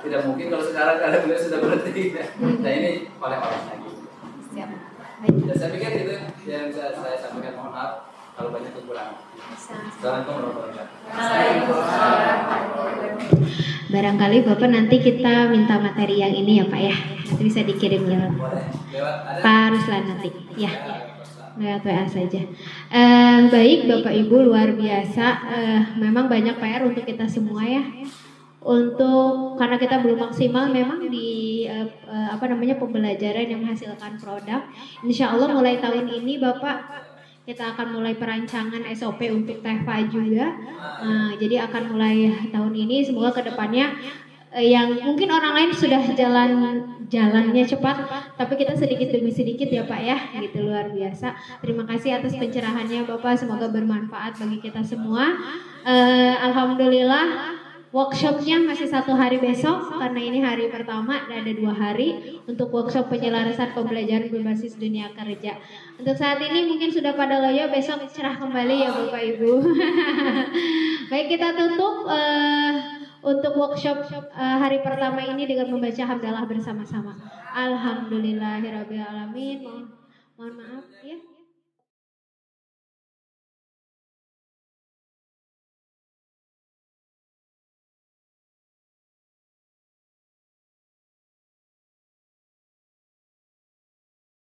tidak mungkin kalau sekarang karena beliau sudah berhenti ya. Nah ini oleh-olehnya gitu. Siap. Ya, saya pikir itu yang bisa saya sampaikan, mohon maaf kalau banyak kekurangan. Assalamualaikum warahmatullahi wabarakatuh. Barangkali Bapak nanti kita minta materi yang ini ya Pak ya. Nanti bisa dikirim lewat Boleh, lewat ada. Pak Ruslan nanti. Ya, lewat WA saja. Baik Bapak Ibu, luar biasa. Memang banyak PR untuk kita semua ya. Karena kita belum maksimal memang di pembelajaran yang menghasilkan produk. Insya Allah mulai tahun ini Bapak kita akan mulai perancangan SOP untuk TEFA juga. Jadi akan mulai tahun ini, semoga kedepannya yang mungkin orang lain sudah jalannya cepat, tapi kita sedikit demi sedikit ya Pak ya, gitu luar biasa. Terima kasih atas pencerahannya Bapak, semoga bermanfaat bagi kita semua. Alhamdulillah. Workshopnya masih 1 hari besok karena ini hari pertama dan ada 2 hari untuk workshop penyelarasan pembelajaran berbasis dunia kerja. Untuk saat ini mungkin sudah pada loyo, besok cerah kembali ya Bapak Ibu. Baik, kita tutup untuk workshop hari pertama ini dengan membaca hamdalah bersama-sama. Alhamdulillahirabbil alamin. Mohon maaf ya.